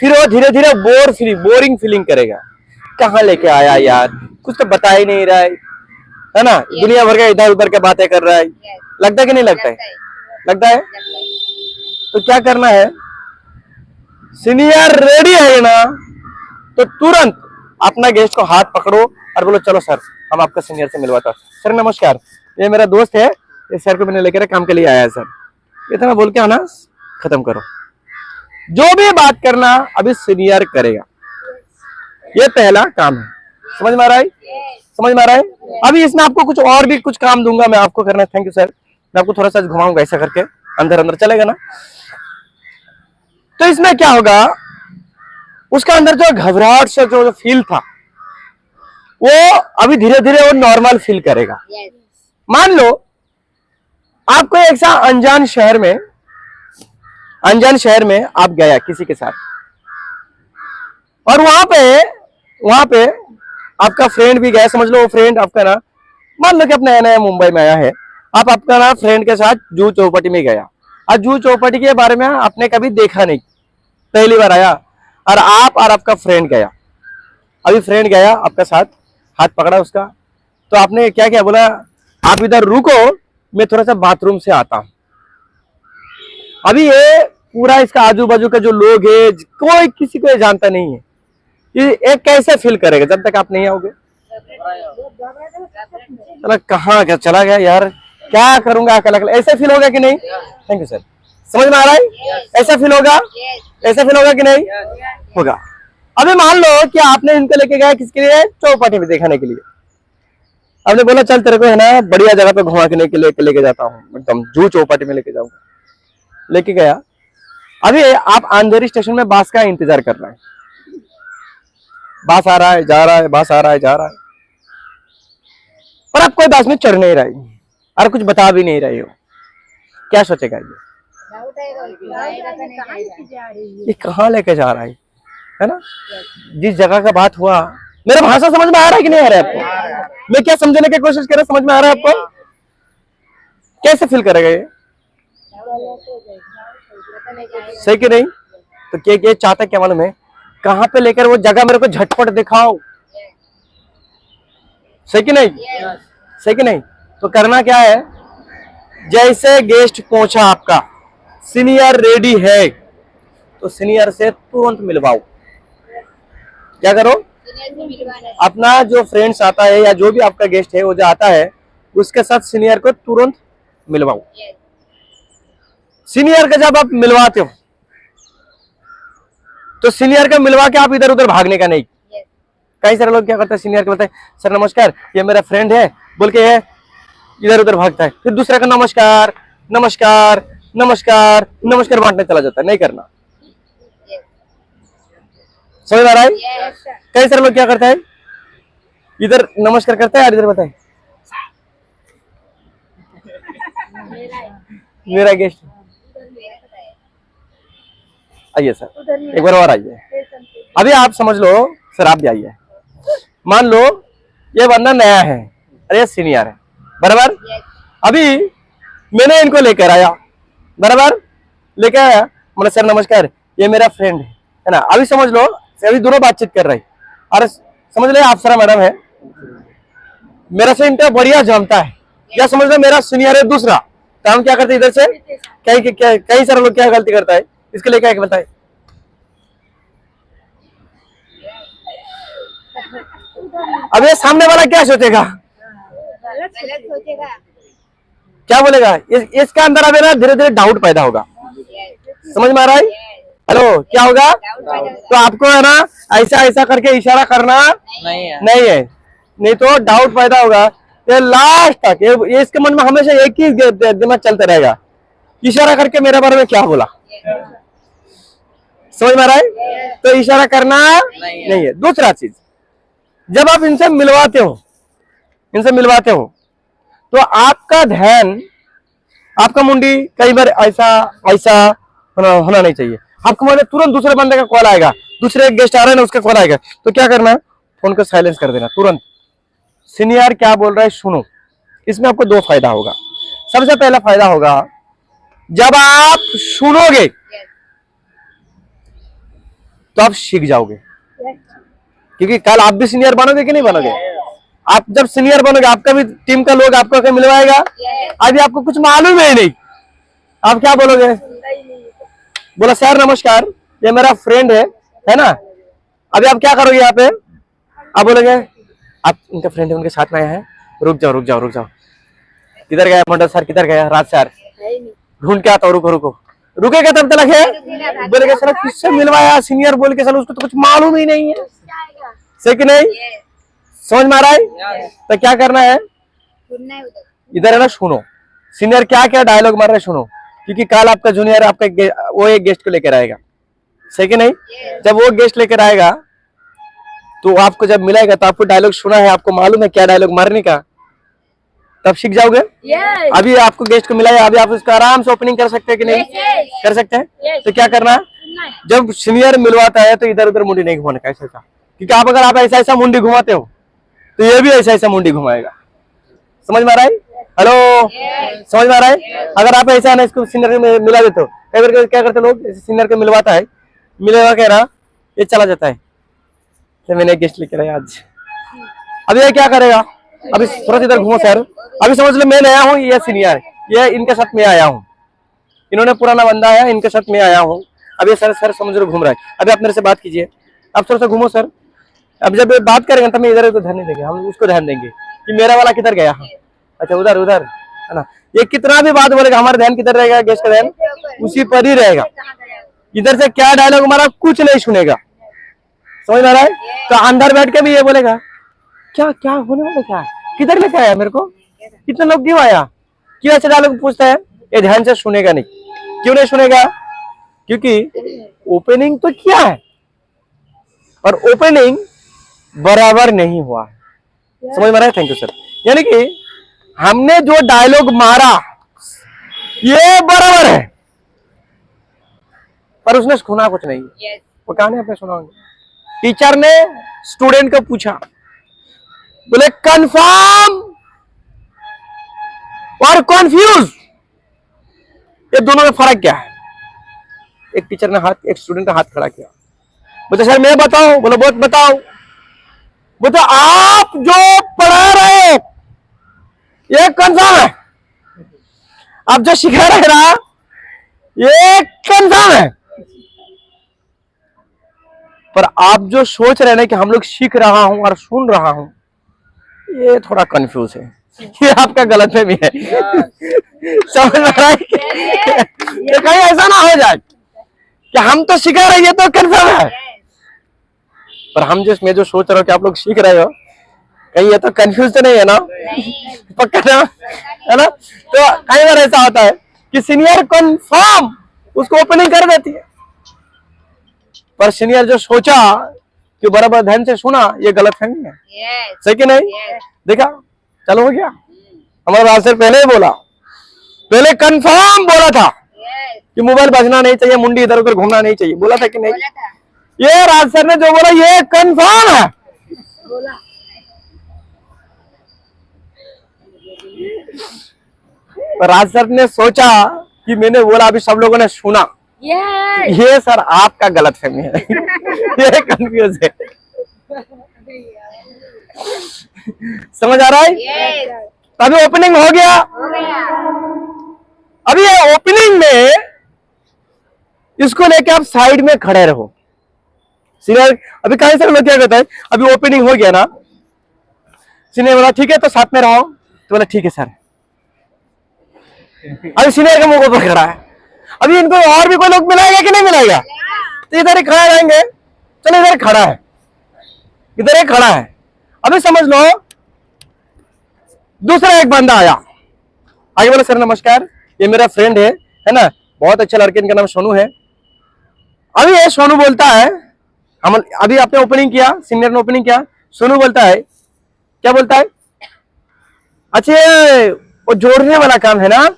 S1: फिर वो धीरे धीरे बोरिंग फीलिंग करेगा। कहाँ लेके आया यार, कुछ तो बता ही नहीं रहा है ना, दुनिया भर का इधर उधर के बातें कर रहा है। लगता है कि नहीं लगता है? लगता है। तो क्या करना है? सीनियर रेडी है ना, तो तुरंत अपना गेस्ट को हाथ पकड़ो और बोलो चलो सर, हम आपका सीनियर से मिलवाता हूँ। सर नमस्कार, ये मेरा दोस्त है, इस सर को मैंने लेकर काम के लिए आया है सर। इतना बोल के आना खत्म करो। जो भी बात करना अभी सीनियर करेगा, ये पहला काम है। समझ में आ रहा है? समझ में आ रहा है? अभी इसमें आपको कुछ और भी कुछ काम दूंगा मैं आपको करना है। Thank you sir. मैं आपको थोड़ा सा घुमाऊंगा ऐसा करके, अंदर अंदर चलेगा ना। तो इसमें क्या होगा, उसका अंदर जो घबराहट से जो फील था वो अभी धीरे धीरे वो नॉर्मल फील करेगा। मान लो आपको एक सा अनजान शहर में आप गया किसी के साथ, और वहां पे आपका फ्रेंड भी गया। समझ लो वो फ्रेंड आपका ना, मान लो कि अपना नया नया मुंबई में आया है, आप अपना ना फ्रेंड के साथ जूहू चौपाटी में गया। और जूहू चौपाटी के बारे में आपने कभी देखा नहीं, पहली बार आया, और आप और आपका फ्रेंड गया। अभी फ्रेंड गया आपका साथ, हाथ पकड़ा उसका, तो आपने क्या क्या बोला, आप इधर रुको मैं थोड़ा सा बाथरूम से आता हूं। अभी ये पूरा इसका आजू बाजू का जो लोग है, कोई किसी को ये जानता नहीं है, ये एक कैसे फील करेगा जब तक आप नहीं आओगे। चला कहाँ क्या चला गया यार, क्या करूंगा अकेला अकेला, ऐसे फील होगा कि नहीं? Thank you sir. समझ में आ रहा है? ऐसा फील होगा, ऐसा फील होगा कि नहीं होगा? अभी मान लो कि आपने इनको लेके गया किसके लिए, चौपाटी में दिखाने के लिए। आपने बोला चल तेरे को है ना बढ़िया जगह पे घुमाने के लिए लेके जाता हूँ, एकदम जूहू चौपाटी में लेके जाऊंगा। लेके गया, अभी आप अंधेरी स्टेशन में बस का इंतजार कर रहे हैं, बस आ रहा है जा रहा है, बस आ रहा है जा रहा है, और आप कोई बस में चढ़ नहीं रहे और कुछ बता भी नहीं रहे हो। क्या सोचेगा ये कहाँ लेके जा रहा है ना? जिस जगह का बात हुआ, मेरा भाषा समझ में आ रहा है कि नहीं आ रहा है आपको? मैं क्या समझने की कोशिश कर रहा हूं, समझ में आ रहा है आपको? कैसे फील करेगा ये, सही कि नहीं? तो क्या चाहता क्या मालूम है, कहां पे लेकर वो जगह मेरे को झटपट दिखाओ, सही कि नहीं? सही कि नहीं? तो करना क्या है, जैसे गेस्ट पहुंचा आपका, सीनियर रेडी है, तो सीनियर से तुरंत मिलवाओ। क्या करो, अपना जो फ्रेंड्स आता है या जो भी आपका गेस्ट है वो जो आता है, उसके साथ सीनियर को तुरंत मिलवाओ। सीनियर का जब आप मिलवाते हो तो सीनियर का मिलवा के आप इधर उधर भागने का नहीं। कई सारे लोग क्या करते हैं, सीनियर के बोलते हैं सर नमस्कार ये मेरा फ्रेंड है बोल के इधर उधर भागता है, फिर दूसरे का नमस्कार नमस्कार नमस्कार नमस्कार बांटने चला जाता है। नहीं करना, समझ आ रहा है? कई सारे लोग क्या करते हैं, इधर नमस्कार करता है और इधर बताए मेरा गेस्ट आइए सर, एक बार और आइए। अभी आप समझ लो सर, आप भी आइए। मान लो ये बंदा नया है, अरे सीनियर है, बराबर। अभी मैंने इनको लेकर आया, बराबर, लेकर आया, मैंने सर नमस्कार ये मेरा फ्रेंड है ना। अभी समझ लो अभी दोनों बातचीत कर रहे, और समझ लो अप्सरा मैडम है, मेरा से इनका बढ़िया जमता है, या समझ लो मेरा सीनियर है दूसरा, तो हम क्या करते हैं इधर से, कई सारे लोग क्या गलती करता है, इसके लिए क्या बताए, अब ये सामने वाला क्या सोचेगा, क्या बोलेगा, इसका अंदर अभी ना धीरे धीरे डाउट पैदा होगा। समझ में आ रहा है? हेलो, क्या होगा? तो आपको है ना ऐसा ऐसा करके इशारा करना नहीं है, नहीं तो डाउट पैदा होगा। ये लास्ट तक ये इसके मन में हमेशा एक ही दिमाग चलता रहेगा, इशारा करके मेरे बारे में क्या बोला। समझ में आ रहा है? तो इशारा करना नहीं है। दूसरा चीज, जब आप इनसे मिलवाते हो तो आपका ध्यान, आपका मुंडी कई बार ऐसा ऐसा होना नहीं चाहिए। आपको मतलब तुरंत दूसरे बंदे का कॉल आएगा, दूसरे गेस्ट आ रहे हैं ना उसका कॉल आएगा, तो क्या करना, फोन को साइलेंस कर देना तुरंत। सीनियर क्या बोल रहा है सुनो। इसमें आपको दो फायदा होगा। सबसे पहला फायदा होगा, जब आप सुनोगे तो आप सीख जाओगे, क्योंकि कल आप भी सीनियर बनोगे कि नहीं बनोगे। आप जब सीनियर बनोगे, आपका भी टीम का लोग आपको क्या मिलवाएगा। अभी आपको कुछ मालूम है नहीं, आप क्या बोलोगे, बोला सर नमस्कार ये मेरा फ्रेंड है ना। अभी आप क्या करोगे यहाँ पे, आप बोलोगे आप उनका फ्रेंड है, उनके साथ में आया है, रुक जाओ किधर गया मंडल सर, किधर गया राज सर, ढूंढ के आता हूँ, रुको रुकेगा तब तक है। बोलेगा सर किससे मिलवाया सीनियर बोल के, सर उसको तो कुछ मालूम ही नहीं है, सही कि नहीं? समझ में आ रहा है? तो क्या करना है, इधर है ना, सुनो सीनियर क्या क्या डायलॉग मार रहे सुनो, क्योंकि कल आपका जूनियर आपका वो एक गेस्ट को लेकर आएगा, सही कि नहीं? जब वो गेस्ट लेकर आएगा तो आपको जब मिलेगा तो आपको डायलॉग सुना है, आपको मालूम है क्या डायलॉग मारने का, तब सीख जाओगे। अभी आपको गेस्ट को मिला है, अभी आप उसका आराम से ओपनिंग कर सकते हैं कि नहीं? कर सकते हैं। तो क्या करना है, जब सीनियर मिलवाता है तो इधर उधर मुंडी नहीं घुमाने का, ऐसा, क्योंकि आप अगर आप ऐसा ऐसा मुंडी घुमाते हो तो ये भी ऐसा ऐसा मुंडी घुमाएगा। समझ में आ रहा है? हेलो, समझ में आ रहा है? अगर आप ऐसा है ना इसको सीनियर में मिला देते हो, कई बार क्या करते लोग, सीनियर को मिलवाता है, मिलेगा कह रहा ये चला जाता है, तो मैंने गेस्ट लेकर आया आज। अब ये क्या करेगा, अभी थोड़ा इधर घूमो सर, अभी समझ लो मैं नया हूँ, ये सीनियर, ये इनके साथ मैं आया हूँ, इन्होंने पुराना बंदा है, इनके साथ मैं आया हूँ। अब ये सर समझ लो घूम रहा है, अभी आप मेरे से बात कीजिए, आप थोड़ा सा घूमो सर। अब जब बात करेंगे तो मैं इधर उधर ध्यान नहीं देंगे, हम उसको ध्यान देंगे कि मेरा वाला किधर गया, अच्छा उधर उधर है ना। ये कितना भी बात बोलेगा हमारा ध्यान किधर रहेगा, गेस्ट का ध्यान उसी पर ही रहेगा। इधर से क्या डायलॉग हमारा कुछ नहीं सुनेगा, समझ में आ रहा है? तो अंदर बैठ के भी ये बोलेगा क्या क्या होने वाला, क्या किधर लेके आया मेरे को, कितने लोग क्यों आया, क्यों ऐसे डायलॉग पूछता है, ये ध्यान से सुनेगा नहीं। क्यों नहीं सुनेगा, क्योंकि ओपनिंग तो किया है और ओपनिंग बराबर नहीं हुआ है। समझ में आ रहा है? Thank you sir. यानी कि हमने जो डायलॉग मारा ये बराबर है पर उसने सुना कुछ नहीं। वो कहानी आपने सुना होगा, टीचर ने स्टूडेंट को पूछा, बोले कंफर्म और कंफ्यूज, ये दोनों में फर्क क्या है? एक टीचर ने हाथ, एक स्टूडेंट का हाथ खड़ा किया, बोले सर मैं बताऊं, बोले बहुत बताओ, बोले आप जो पढ़ा रहे ये कंफर्म है, आप जो सिखा रहे ना ये कंफर्म है, पर आप जो सोच रहे हैं ना कि हम लोग सीख रहा हूं और सुन रहा हूं, ये थोड़ा कंफ्यूज है, ये आपका गलतफहमी है। समझ में आ रहा है? कहीं ऐसा ना हो जाए कि हम तो सिखा रहे, ये तो कंफर्म है, पर हम जिसमें जो सोच रहे हो कि आप लोग सीख रहे हो, कहीं ये तो कंफ्यूज तो नहीं है ना? पक्का ना, है ना? तो कई बार ऐसा होता है कि सीनियर कंफर्म उसको ओपनिंग कर देती है, पर सीनियर जो सोचा कि बराबर ध्यान से सुना, ये गलतफहमी है। सही कि नहीं? देखा, चलो हो गया। हमारा राज सर पहले ही बोला, पहले कंफर्म बोला था कि मोबाइल बजना नहीं चाहिए, मुंडी इधर उधर घूमना नहीं चाहिए, बोला था कि नहीं? ये राज सर ने जो बोला ये कंफर्म है। राज सर ने सोचा कि मैंने बोला, अभी सब लोगों ने सुना, ये सर आपका गलतफहमी है। ये कंफ्यूज है। समझ आ रहा है? अभी ओपनिंग हो गया। अभी ये ओपनिंग में इसको लेके आप साइड में खड़े रहो। सीनियर अभी कहीं से लोग क्या कहता है, अभी ओपनिंग हो गया ना, सीनियर बोला ठीक है तो साथ में रहो, तो बोला ठीक है सर। अभी सीनियर के मुंह पर खड़ा है, अभी इनको और भी कोई लोग मिलाएगा कि नहीं मिलाएगा? तो इधर ही खड़ा रहेंगे, चलो इधर खड़ा है, इधर ही खड़ा है। अभी समझ लो दूसरा एक बंदा आया, आगे बोला सर नमस्कार, ये मेरा फ्रेंड है ना, बहुत अच्छा लड़के, इनका नाम सोनू है। अभी ये सोनू बोलता है, हम अभी आपने ओपनिंग किया, सीनियर ने ओपनिंग किया, सोनू बोलता है, क्या बोलता है, अच्छा वो जोड़ने वाला काम है ना,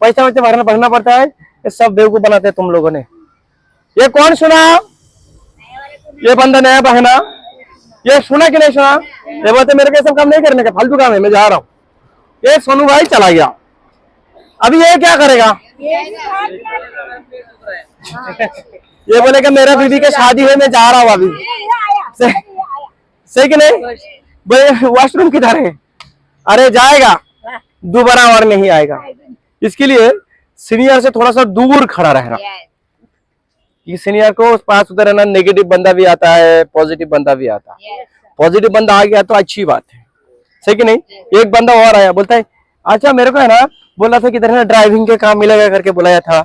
S1: पैसा वैसे भरना पड़ता है, ये सब बेवकूफ बनाते हैं तुम लोगों ने। ये कौन सुना? ये बंदा नया बहना, ये सुना कि नहीं सुना? ये बोलते मेरे को सब काम नहीं करने का, फालतू काम है, मैं जा रहा हूँ। ये सोनू भाई चला गया। अभी ये क्या करेगा? ये बोलेगा मेरा बीबी की शादी है, मैं जा रहा हूँ अभी। सही कि नहीं? वॉशरूम किधर है? अरे जाएगा, दोबारा और नहीं आएगा। इसके लिए सीनियर से थोड़ा सा दूर खड़ा रहना। ये सीनियर को पास उधर है ना, नेगेटिव बंदा भी आता है, पॉजिटिव बंदा भी आता है। पॉजिटिव बंदा आ गया तो अच्छी बात है, सही कि नहीं? एक बंदा और आया, बोलता है अच्छा मेरे को है ना, बोला था कि इधर ना ड्राइविंग के काम मिलेगा करके बुलाया था,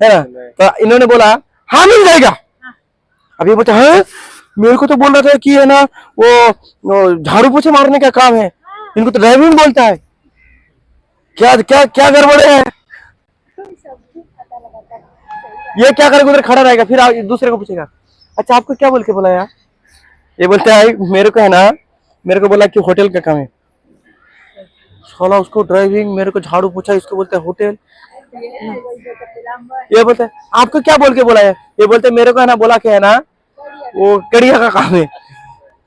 S1: है ना। तो इन्होंने बोला हाँ मिल जाएगा। अब ये बोलते हैं मेरे को तो बोल रहा था कि है ना वो झाड़ू पोछे मारने का काम है, इनको तो ड्राइविंग बोलता है। क्या क्या क्या गड़बड़ है। ये क्या करेगा, उधर खड़ा रहेगा, फिर दूसरे को पूछेगा अच्छा आपको क्या बोल के बोला यार। ये बोलता है मेरे को है ना, मेरे को बोला कि होटल का काम है। साला उसको ड्राइविंग, मेरे को झाड़ू पोछा, इसको बोलते हैं होटल। ये बोलते हैं आपको क्या बोल के बोला है। ये बोलते हैं मेरे को है ना बोला कि है ना वो कड़िया का काम है।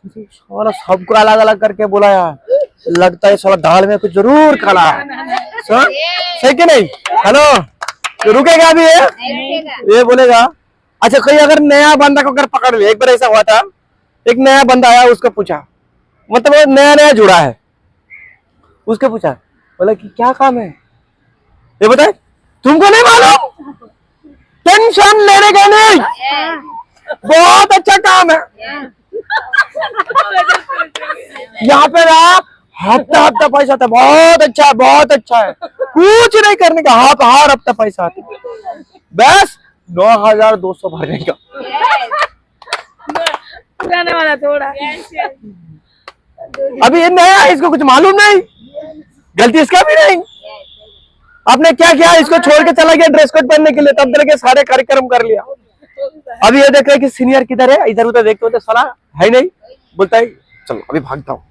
S1: साला सबको अलग अलग करके बोला यार, लगता है साला दाल में कुछ जरूर काला है। सही कि नहीं। हेलो तो रुकेगा अभी ये बोलेगा अच्छा कोई अगर नया बंदा को अगर पकड़ ले। एक बार ऐसा हुआ था, एक नया बंदा आया, उसको पूछा, मतलब वो नया नया जुड़ा है, उसको पूछा बोला कि क्या काम है। ये बताए तुमको नहीं मालूम, टेंशन लेने का नहीं, बहुत अच्छा काम है। यहाँ पे ना हफ्ता हफ्ता पैसा था, बहुत अच्छा है, बहुत अच्छा है, कुछ नहीं करने का, हर हफ्ता पैसा आता, बस 9,200 भरने का।
S2: वाला थोड़ा
S1: अभी ये नया है, इसको कुछ मालूम नहीं, गलती इसका भी नहीं। आपने क्या किया, इसको छोड़ के चला गया ड्रेस कोड पहनने के लिए, तब तक के सारे कार्यक्रम कर लिया। अभी ये देख रहे कि सीनियर किधर है, इधर उधर देखते होते साला है नहीं, बोलता है चलो अभी भागता हूँ,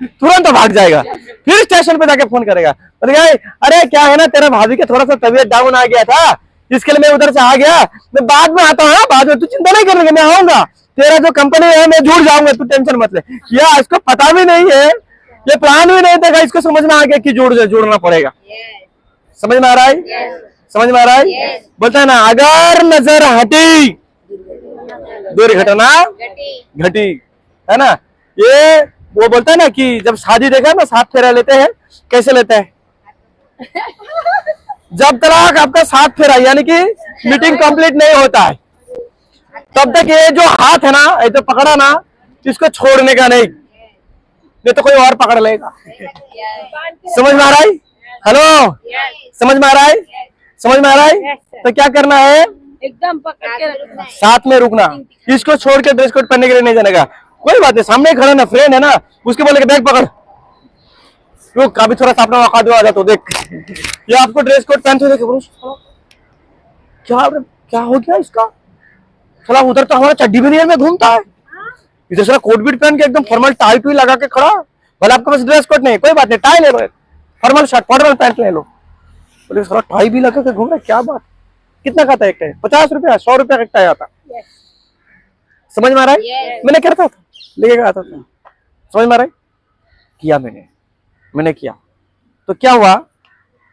S1: तुरंत भाग जाएगा। फिर स्टेशन पे जाके फोन करेगा, बोलेगा अरे क्या है ना तेरा भाभी के थोड़ा सा तबीयत डाउन आ गया था, इसके लिए मैं उधर से आ गया, मैं बाद में आता हूँ, बाद में तू चिंता नहीं करने, मैं आऊंगा, तेरा जो कंपनी है मैं जुड़ जाऊंगा, तू टेंशन मत ले। या इसको पता भी नहीं है, ये प्लान भी नहीं देगा, इसको समझ में आ गया कि जुड़ना पड़ेगा। समझ में आ रहा है, समझ में आ रहा है। बोलता है ना अगर नजर हटी दुर्घटना घटी, है ना। ये वो बोलता है ना कि जब शादी देखा ना 7 फेरा लेते हैं, कैसे लेते हैं, जब तक आपका 7 फेरा यानी कि मीटिंग कंप्लीट नहीं होता है, तब तक ये जो हाथ है ना ऐसे पकड़ा ना, इसको छोड़ने का नहीं तो कोई और पकड़ लेगा। समझ में आ रहा है। हेलो समझ में आ रहा है, समझ में आ रहा है। तो क्या करना है,
S2: एकदम पकड़ के रखना,
S1: साथ में रुकना, इसको छोड़ के ड्रेस कोड पहनने के लिए नहीं जाने का। कोई बात नहीं, सामने खड़ा ना फ्रेंड है ना, उसके बोले बैग पकड़, रुक अभी थोड़ा सा अपना वक़्त दो, आ जा तो देख ये आपको ड्रेस कोड पहनते हुए देखे, क्या क्या हो गया इसका, थोड़ा उधर तो हमारा चड्डी बनियान में घूमता है, इधर सारा कोट बीट पहन के एकदम फॉर्मल टाई टूई लगा के खड़ा। भले आपके पास ड्रेस कोड नहीं, कोई बात नहीं, टाई ले लो, फॉर्मल शर्ट फॉर्मल पैंट ले लो, बोले सारा टाई भी लगा के घूम रहा है, क्या बात। कितना का था एक टाई, 50 रुपया 100 रुपया का टाई आता। समझ में आ रहा है। मैंने करता था, लेके गया था, समझ में आ रहा है। किया मैंने किया तो क्या हुआ,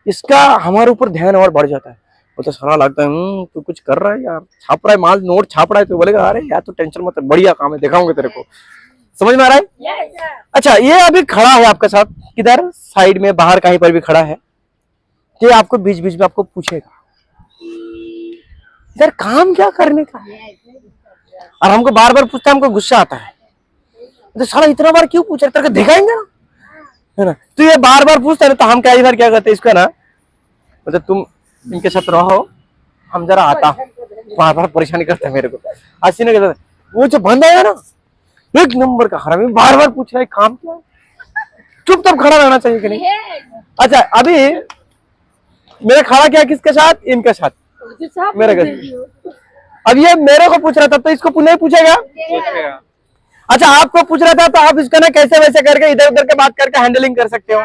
S1: इसका हमारे ऊपर ध्यान और बढ़ जाता है। वो तो सारा लगता है तू कुछ कर रहा है यार, छाप रहा है माल, नोट छाप रहा है, तो बोलेगा अरे यार तू टेंशन मत, बढ़िया काम है, दिखाऊंगा तेरे को। समझ में आ रहा है। अच्छा ये अभी खड़ा है आपके साथ, किधर साइड में बाहर कहीं पर भी खड़ा है, ये आपको बीच बीच में आपको पूछेगा इधर काम क्या करने का, और हमको बार बार पूछता है, हमको गुस्सा आता है, तो साला इतना बार क्यों पूछ रहा है, तेरे को दिखाएंगे ना, है ना। तो ये बार बार पूछता है ना, तो हम कई बार क्या करते हैं इसका ना, मतलब तुम इनके साथ रहो, हम जरा आता, बार बार परेशानी करते हैं मेरे को। आज ने कहता वो जो बंद आया ना, एक नंबर का हरामी, बार बार पूछ रहा है काम क्या है, चुपचाप खड़ा रहना चाहिए कि नहीं। अच्छा अभी मेरा खड़ा क्या किसके साथ, इनके साथ, मेरे घर। अब ये मेरे को पूछ रहा था, तो इसको नहीं पूछेगा। अच्छा आपको पूछ रहा था, तो आप इसका ना कैसे वैसे करके इधर उधर के बात करके हैंडलिंग कर सकते हो।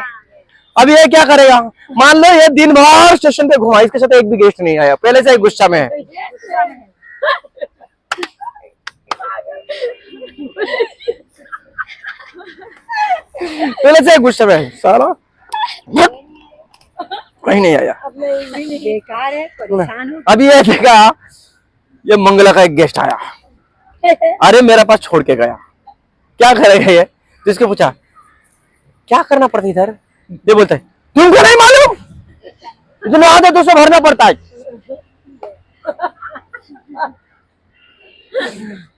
S1: अब ये क्या करेगा, मान लो ये दिन भर स्टेशन पे घुमा, इसके साथ एक भी गेस्ट नहीं आया, पहले से गुस्सा में है, पहले से गुस्सा में है, सारा कहीं नहीं आया,
S2: बेकार है, परेशान हो।
S1: अभी ये देखा, ये मंगला का एक गेस्ट आया, अरे मेरे पास छोड़ के गया, क्या करेगा ये, तो इसको पूछा क्या करना पड़ता इधर, ये बोलता है तुमको नहीं मालूम, इतना आधा 200 भरना पड़ता है।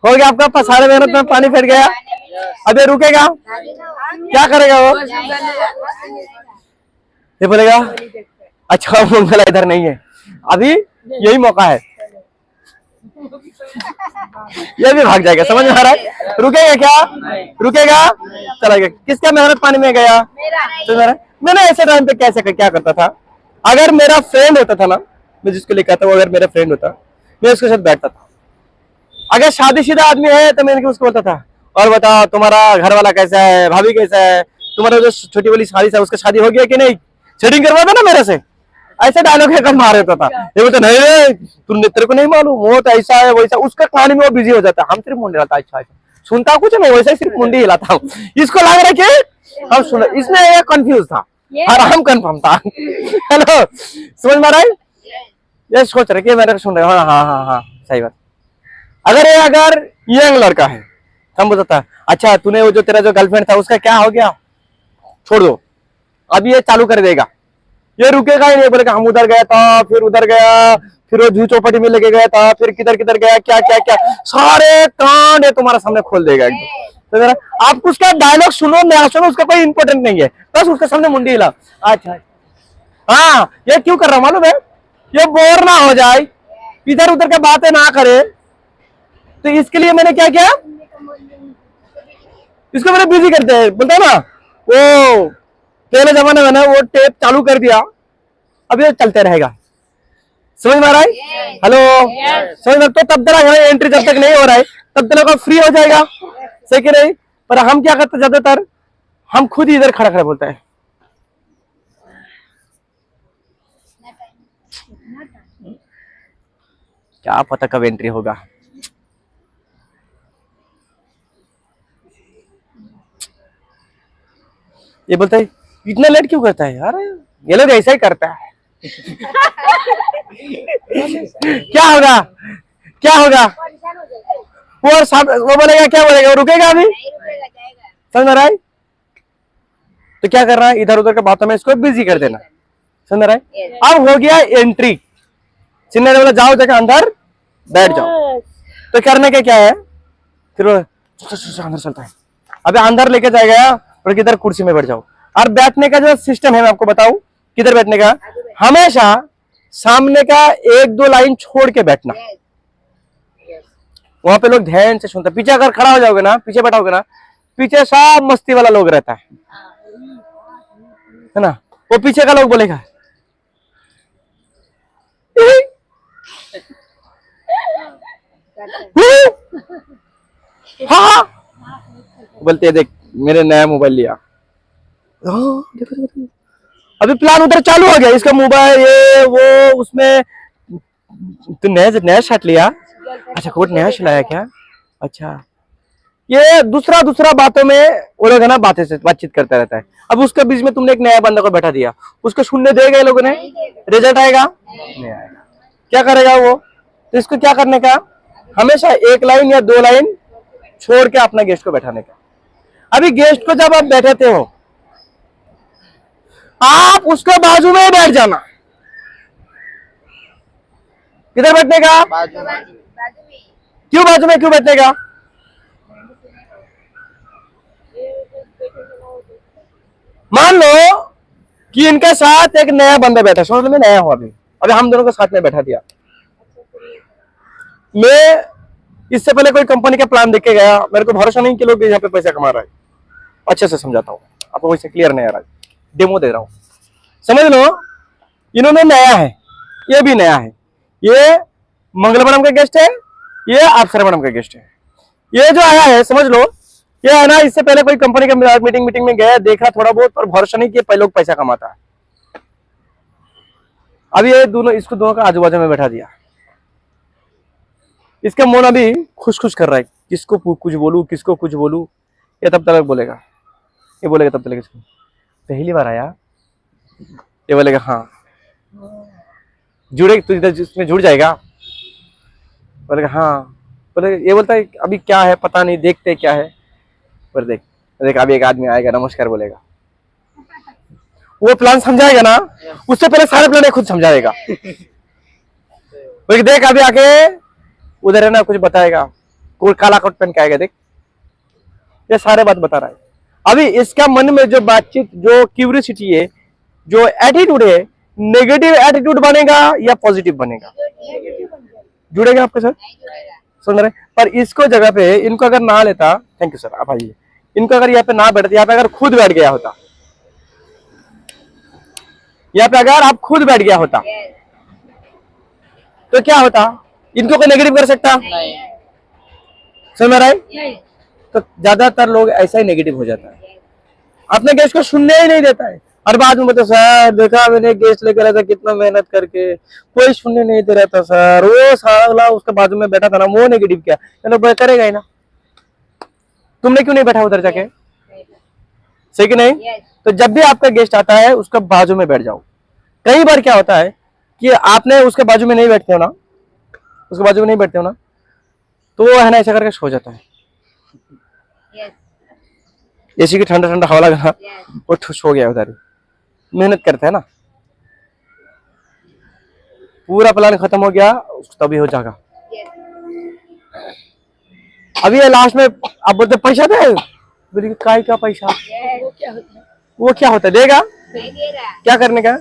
S1: हो गया आपका सारे मेहनत में पानी फेर गया, अब ये रुकेगा, क्या करेगा वो, ये बोलेगा अच्छा मंगला इधर नहीं है, अभी यही मौका है, ये भी भाग जाएगा, समझ में आ रहा है? रुकेगा क्या? रुकेगा, चला गया। किसका मेहनत पानी में गया? तो मैंने ऐसे टाइम पे कैसे क्या करता था, अगर मेरा फ्रेंड होता था ना, मैं जिसको लिखा था वो अगर मेरा फ्रेंड होता, मैं उसके साथ बैठता था। अगर शादीशुदा आदमी है तो मैं उसको बोलता था, और बताओ तुम्हारा घर वाला कैसा है, भाभी कैसा है, तुम्हारा जो छोटी वाली शादी है उसका शादी हो गया कि नहीं, सेटिंग करवा दो ना मेरे से, ऐसे डायलॉग है मार देता था। ये बोलता नहीं रे तुमने, तेरे को नहीं मालूम, वो तो ऐसा है वैसा, उसका कहानी में वो बिजी हो जाता है, हम सिर्फ मुंडी हिलाता, अच्छा अच्छा सुनता कुछ नहीं, वैसे सिर्फ मुंडी हिलाता हूँ, इसको लग रहा है कि हम सुन, इसमें ये कंफ्यूज था और हम कंफर्म था। हेलो, समझ में आ रहा है? ये सोच रहे कि मेरे सुन रहे, हाँ हाँ हाँ हाँ सही बात। अगर यंग लड़का है हम बोलता, अच्छा तूने वो जो तेरा जो गर्लफ्रेंड था उसका क्या हो गया, छोड़ दो, अब ये चालू कर देगा, ये रुकेगा ही नहीं, बोलेगा हम उधर गया था, फिर उधर गया, फिर वो जू चौपाटी में लेके गया था, फिर किधर किधर गया, क्या क्या क्या सारे कांड ये तुम्हारा सामने खोल देगा एकदम। तो जरा आप उसका डायलॉग सुनो ना सुनो, उसका कोई इंपॉर्टेंट नहीं है, बस उसके सामने मुंडी हिला, अच्छा हाँ ये क्यों कर रहा मालूम है, ये बोर ना हो जाए, इधर उधर का बातें ना करे, तो इसके लिए मैंने क्या किया, इसको मैंने बिजी करते हैं, बोलता ना वो पहले जमाने में ना वो टेप चालू कर दिया, अब ये चलते रहेगा, समझ में आ रहा है? हेलो, समझ में? तो तब तक एंट्री जब तक नहीं हो रहा है तब तक फ्री हो जाएगा, सही कि नहीं? पर हम क्या करते ज्यादातर, हम खुद ही इधर खड़ा खड़ा बोलते हैं, क्या पता कब एंट्री होगा। ये बोलता है इतना लेट क्यों करता है यार, ये लोग ऐसा ही करता है। क्या होगा, क्या होगा, वो बोलेगा, क्या बोलेगा, वो रुकेगा अभी, समझ रहा है? तो क्या कर रहा है, इधर उधर के बातों में इसको बिजी कर देना, समझ रहा है? अब हो गया एंट्री, चिन्ह बोला जाओ जगह अंदर बैठ जाओ, तो करने के क्या है, फिर अंदर चलता है, अबे अंदर लेके जाएगा और किधर कुर्सी में बैठ जाओ। और बैठने का जो सिस्टम है मैं आपको बताऊं, किधर बैठने का, हमेशा सामने का एक दो लाइन छोड़ के बैठना, वहां पे लोग ध्यान से सुनते। पीछे अगर खड़ा हो जाओगे ना, पीछे बैठाओगे ना, पीछे सब मस्ती वाला लोग रहता है ना, वो पीछे का लोग बोलेगा हाँ, बोलते देख मेरे नया मोबाइल लिया, देखो देखो देखो, अभी प्लान उधर चालू हो गया, इसका मोबाइल ये वो उसमें, तो नया शर्ट लिया, अच्छा कोट नया सिलाया क्या, अच्छा ये दूसरा दूसरा बातों में वो लोग है ना बातचीत करता रहता है। अब उसके बीच में तुमने एक नया बंदा को बैठा दिया, उसको सुनने देगा लोगों ने, रिजल्ट आएगा नहीं आएगा, क्या करेगा वो? तो इसको क्या करने का, हमेशा एक लाइन या दो लाइन छोड़ के अपना गेस्ट को बैठाने का। अभी गेस्ट को जब आप बैठाते हो, आप उसके बाजू में बैठ जाना, किधर बैठने का, क्यों बाजू में क्यों बैठने का, मान लो कि इनके साथ एक नया बंदा बैठा, समझ में नया हो, अभी हम दोनों को साथ में बैठा दिया, मैं इससे पहले कोई कंपनी का प्लान देख के गया, मेरे को भरोसा नहीं कि लोग यहाँ पे पैसा कमा रहा है, अच्छे से समझाता हूँ आपको, वैसे क्लियर नहीं आ रहा है, डेमो दे रहा हूँ, समझ लो। इन्होंने नया है, ये भी नया है, ये मंगल मैडम का गेस्ट है, ये अप्सरा मैडम का गेस्ट है, ये जो आया है समझ लो, ये है ना, इससे पहले कोई कंपनी का मीटिंग में गया, देखा थोड़ा बहुत, पर भरोसा नहीं कि पहले लोग पैसा कमाता है। अब ये दोनों, इसको दोनों का आजू बाजू में बैठा दिया, इसका मन अभी खुश खुश कर रहा है, किसको कुछ बोलूं किसको कुछ बोलूं, ये तब तक बोलेगा, ये बोलेगा तब तक पहली बार आया, ये बोलेगा हाँ, जुड़े तो इधर इसमें जुड़ जाएगा, बोलेगा हाँ, बोलेगा, ये बोलता है अभी क्या है पता नहीं, देखते क्या है, पर देख देख अभी एक आदमी आएगा नमस्कार बोलेगा, वो प्लान समझाएगा ना, उससे पहले सारे प्लान खुद समझाएगा, देख अभी आके उधर है ना कुछ बताएगा, कोई काला कोट पहन के आएगा, देख ये सारे बात बता रहा है। अभी इसका मन में जो बातचीत, जो क्यूरियोसिटी है, जो एटीट्यूड है, नेगेटिव एटीट्यूड बनेगा या पॉजिटिव बनेगा? जुड़ेगा आपके साथ? सुन रहे? पर इसको जगह पे इनको अगर ना लेता, थैंक यू सर, आप आइए, इनको अगर यहाँ पे ना बैठते, यहाँ पे अगर खुद बैठ गया होता, यहाँ पे अगर आप खुद बैठ गया होता तो क्या होता? इनको कोई नेगेटिव कर सकता? समझ में आ रहा है? तो ज्यादातर लोग ऐसा ही नेगेटिव हो जाता है, अपने गेस्ट को सुनने ही नहीं देता है। और बाद में बताओ सर देखा मैंने गेस्ट लेकर आया था कितना मेहनत करके, कोई सुनने नहीं दे रहा था सर, वो साला उसके बाजू में बैठा था ना वो नेगेटिव किया, चलो करेगा ही ना। तुमने क्यों नहीं बैठा उधर जाके? सही कि नहीं? तो जब भी आपका गेस्ट आता है उसका बाजू में बैठ जाओ। कई बार क्या होता है कि आपने उसके बाजू में नहीं बैठते हो ना, उसके बाजू में नहीं बैठते हो ना, तो वो है ना ऐसा करके सो जाता है। एसी की ठंडा ठंडा हवा लगा वो ठुस हो गया उधर। मेहनत करते हैं ना, पूरा प्लान खत्म हो गया तभी हो जाएगा। अभी ये लास्ट में आप बोलते पैसा दे, बोलिए काय का पैसा? वो क्या होता है? देगा क्या करने का?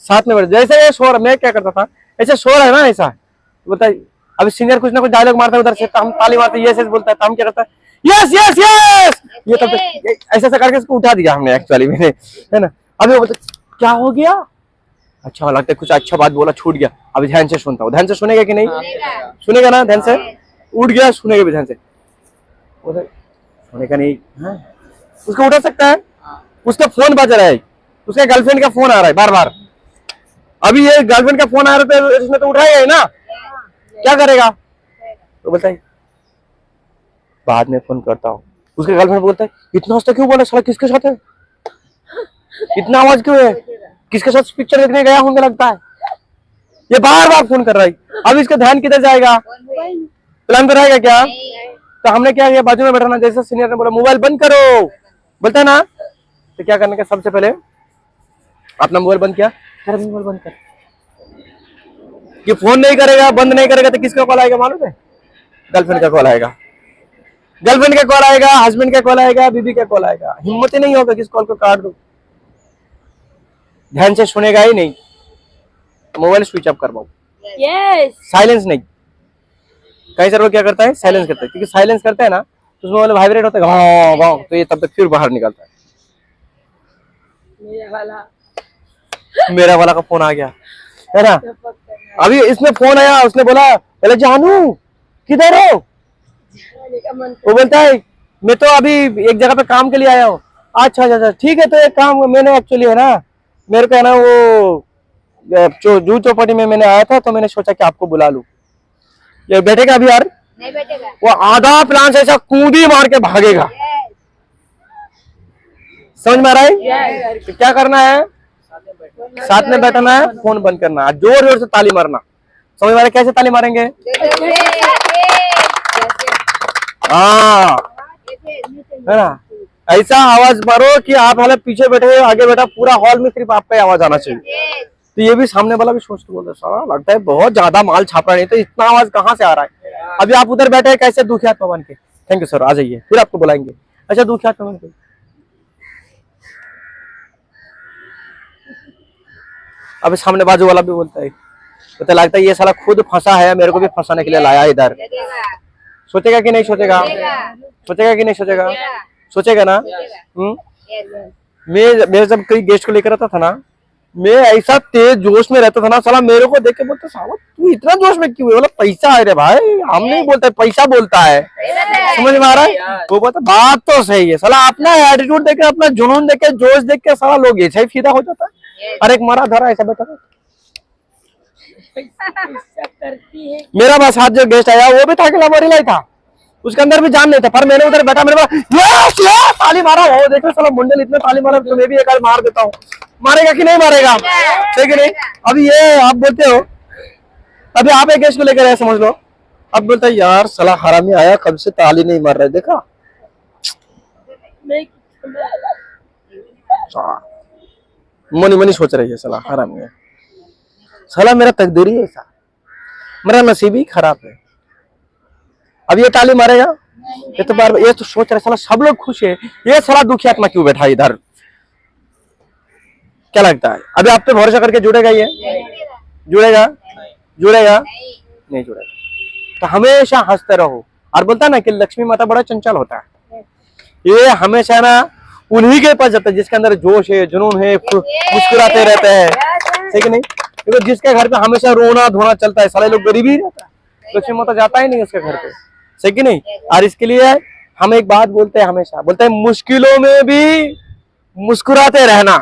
S1: साथ में बैठ, जैसे ये सो रहा, मैं क्या करता था ऐसे सो रहा है ना, ऐसा बताइए। अभी सीनियर कुछ ना कुछ डायलॉग मारता है उधर से, हम ताली मारते यस यस बोलता है, तो हम क्या करता है यस यस यस, ये तब ऐसा ऐसा करके इसको उठा दिया हमने एक्चुअली मैंने, है ना। अभी वो बोलते क्या हो गया? अच्छा लगता है कुछ अच्छा बात बोला छूट गया, अभी ध्यान से सुनता हूँ। ध्यान से सुनेगा कि नहीं? सुनेगा ना ध्यान से? उठ गया सुनेगा भी ध्यान से, सुनेगा नहीं है? उसको उठा सकता है? उसका फोन बज रहा है, उसके गर्लफ्रेंड का फोन आ रहा है बार बार, अभी ये गर्लफ्रेंड का फोन आ रहा है तो इसने तो उठाया है ना, क्या करेगा? तो बोलता है बाद में फोन करता हूँ। उसके गर्लफ्रेंड बोलता है इतना हंसता क्यों बोला साला, किसके साथ है, इतना आवाज क्यों है, किसके साथ पिक्चर देखने गया होंगे लगता है, ये बार बार फोन कर रहा है। अब इसका ध्यान किधर जाएगा? प्लान पे रहेगा क्या? तो हमने क्या किया, बाजू में बैठाना, जैसे सीनियर ने बोला मोबाइल बंद करो, बोलता है ना, तो क्या करने का? सबसे पहले अपना मोबाइल बंद किया, मोबाइल बंद कर, कि फोन नहीं करेगा, बंद नहीं करेगा तो किसका कॉल आएगा मालूम है? गर्लफ्रेंड का कॉल आएगा, गर्लफ्रेंड का कॉल आएगा, हस्बैंड का कॉल आएगा, बीबी का कॉल आएगा। हिम्मत ही नहीं होगा कि इस कॉल को काट दो। ध्यान से सुनेगा ही नहीं, मोबाइल स्विच ऑफ करवाओ, साइलेंस नहीं। कई सारे लोग क्या करता है साइलेंस करता है, क्योंकि साइलेंस करता है ना तो उसमें वाले वाइब्रेट होता है गाँव गाँव, तो ये तब तक फिर बाहर निकलता है। मेरा वाला का फोन आ गया है ना, अभी इसमें फोन आया, उसने बोला पहले जानू किधर हो? वो बोलता है मैं तो अभी एक जगह पे काम के लिए आया हूँ। अच्छा अच्छा अच्छा ठीक है, तो एक काम मैंने एक्चुअली है ना, मेरे को है ना वो जू चौपाटी में मैंने आया था, तो मैंने सोचा कि आपको बुला लूं। ये बैठेगा अभी यार? नहीं बैठेगा। वो आधा प्लान से ऐसा कूदी मार के भागेगा। समझ में आ रहा है? तो क्या करना है? साथ में बैठना है, फोन बंद करना है, जोर जोर से ताली मारना। समझ में आ रहा है कैसे ताली मारेंगे? हाँ है ना, ऐसा आवाज मारो कि आप हाले पीछे बैठे आगे बैठा, पूरा हॉल में सिर्फ आपका आवाज आना चाहिए। तो ये भी सामने वाला भी सोचते बोलते सारा लगता है बहुत ज्यादा माल छाप रहा है, तो इतना आवाज कहाँ से आ रहा है? अभी आप उधर बैठे कैसे दुखी आत्मा बन के, थैंक यू सर, आ जाइए फिर आपको बुलाएंगे। अच्छा दुखी आत्मा बन के अभी सामने बाजू वाला भी बोलता है, तो लगता है ये साला खुद फंसा है, मेरे को भी फंसाने के लिए लाया इधर। सोचेगा कि नहीं सोचेगा? सोचेगा कि नहीं सोचेगा? सोचेगा ना। मैं जब कई गेस्ट को लेकर आता था ना, मैं ऐसा तेज जोश में रहता था ना, साला मेरे को देख के बोलता साला तू इतना जोश में क्यों है? बोला पैसा है रे भाई, हम नहीं बोलते, पैसा बोलता है। समझ में आ रहा है? वो बोलता बात तो सही है, साला अपना एटीट्यूड देख के, अपना जुनून देख के, जोश देख के साला लोग ऐसे ही फिदा हो जाता है। अरे एक मरा धरा ऐसा बैठा था, मेरा बस हाथ जो गेस्ट आया वो भी था अकेला मरी लाई था, उसके अंदर भी जान नहीं था, पर मैंने उधर बैठा, मेरे पास ताली मारा, हो देखो साला मुंडल इतने ताली मारा, तो मैं भी एक बार मार देता हूँ। मारेगा कि नहीं मारेगा? ठीक है नहीं? अभी ये आप बोलते हो, अभी आप एक गेस्ट को लेकर आए समझ लो, अब बोलता है यार साला हरामी आया कब से ताली नहीं मार रहा है, देखा मनी मनी सोच रही है साला हरामी है, साला मेरा तकदीर ही ऐसा, मेरा नसीब ही खराब है। अब ये ताली मारेगा? ये तो बार ये तो सोच रहे साला सब लोग खुश है, ये साला दुखी आत्मा क्यों बैठा इधर? क्या लगता है अभी आप पे भरोसा करके जुड़ेगा ये? जुड़ेगा? जुड़ेगा? नहीं जुड़ेगा। तो हमेशा हंसते रहो। और बोलता है ना कि लक्ष्मी माता बड़ा चंचल होता है, ये हमेशा ना उन्हीं के पास जाता है जिसके अंदर जोश है, जुनून है, मुस्कुराते रहते हैं, ठीक है नहीं? क्योंकि जिसके घर पे हमेशा रोना धोना चलता है, सारे लोग गरीबी ही रहता है, लक्ष्मी माता जाता ही नहीं उसके घर पे, सही कि नहीं? और इसके लिए हम एक बात बोलते हैं, हमेशा बोलते हैं मुश्किलों में भी मुस्कुराते रहना,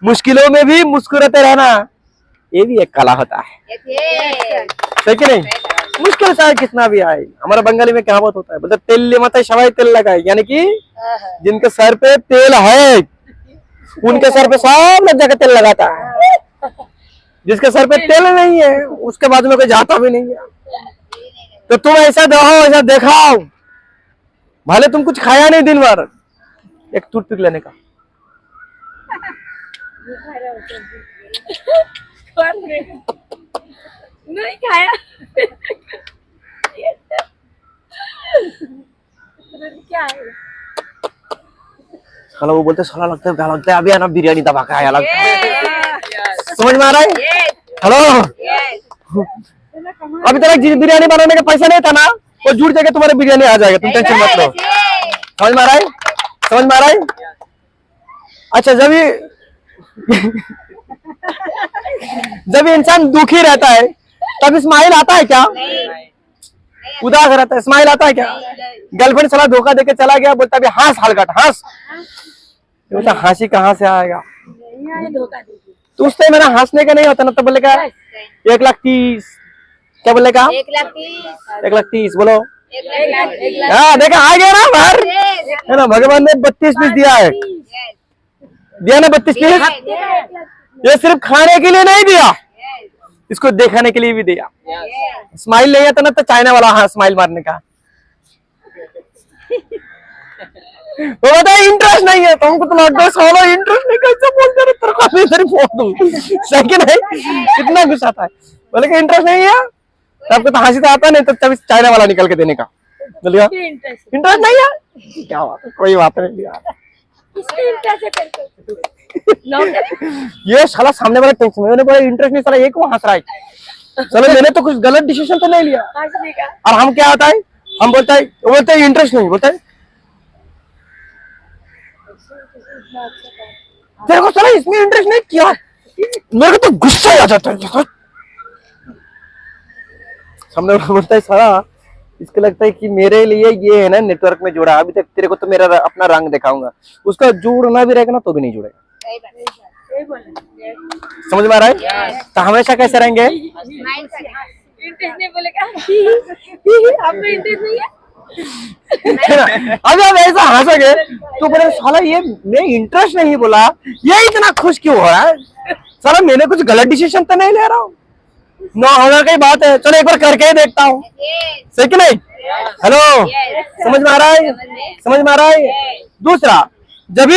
S1: मुश्किलों में भी मुस्कुराते रहना, ये भी एक कला होता है, सही कि नहीं? मुश्किल चाहे कितना भी आए, हमारा बंगाली में कहावत होता है, बोलते तेल माता सवाई तेल लगाए, यानी कि जिनके सर पे तेल है उनके सर पे सब लोग जाकर तेल लगाता है, जिसके सर पे तेल नहीं है उसके बाद में कोई जाता भी नहीं है। तो तुम ऐसा दो, ऐसा दिखाओ, भले तुम कुछ खाया नहीं दिन भर, एक टूथपिक लेने का,
S2: नहीं खाया। क्या है?
S1: साला वो बोलते साला लगता है क्या लगता है अभी ना बिरयानी दबा के आया लगता है, समझ में आ रहा है? हेलो, अभी तक बिरयानी बनाने का पैसा नहीं था ना, वो जुड़ जाएगा तुम्हारे बिरयानी आ जाएगा, तुम टेंशन मत लो, समझ में आ रहा है? समझ में आ रहा है? अच्छा, जब इंसान दुखी रहता है तब स्माइल आता है क्या? उदास रहता है, स्माइल आता है क्या? गर्लफ्रेंड साला धोखा देके चला गया, बोलता है हंस हलकट हंस, बोलता हंसी कहाँ से आएगा? तो उससे मेरा हंसने का नहीं होता ना, तो बोलेगा 1,30,000, क्या बोलेगा? 1,30,000 बोलो। हाँ देखा, आ गया ना बाहर, है ना? भगवान ने 32 पीस दिया है, दिया ना 32 पीस, ये सिर्फ खाने के लिए नहीं दिया, इसको दिखाने के लिए भी दिया। स्माइल नहीं आता ना तो चाइना वाला हाँ स्माइल मारने का, वो बता इंटरेस्ट नहीं है, तुमको तो लगता है सोलो इंटरेस्ट नहीं, कैसे बोलते रहे तेरे को मैं तेरी फोन दूं, सही कि नहीं? कितना गुस्सा आता है, बोले कि इंटरेस्ट नहीं है, सबको तो हंसी तो आता नहीं, तो तभी चाइना वाला निकल के देने का, बोलिए इंटरेस्ट नहीं है, क्या बात है, कोई बात नहीं यार, ये साला सामने वाला टेंशन, मैंने बोला इंटरेस्ट नहीं, साला एक वो हंस रहा है, चलो मैंने तो कुछ गलत डिसीजन तो नहीं लिया, और हम क्या होता है, हम बोलता है, वो बोलते हैं इंटरेस्ट नहीं, बोलता है तेरे को साला इसमें इंटरेस्ट नहीं किया, मेरे को तो गुस्सा आ जाता है, सामने वाला बोलता है साला इसको लगता है कि मेरे लिए ये है ना नेटवर्क में जुड़ा, अभी तक तेरे को तो मेरा अपना रंग दिखाऊंगा, उसका जुड़ना भी रहेगा ना तो भी नहीं जुड़ेगा, समझ में आ रहा है? तो हमेशा कैसे रहेंगे?
S2: इंटरेस्ट नहीं बोलेगा, आपको इंटरेस्ट नहीं है,
S1: अभी आप ऐसा हंसोगे तो बोले साला ये मैं इंटरेस्ट नहीं बोला, ये इतना खुश क्यों हो रहा है, साला मैंने कुछ गलत डिसीजन तो नहीं ले रहा हूँ, 9,000 की बात है, चलो एक बार करके ही देखता हूँ, सही कि नहीं? हेलो, समझ में आ रहा है? समझ में आ रहा है? दूसरा, जब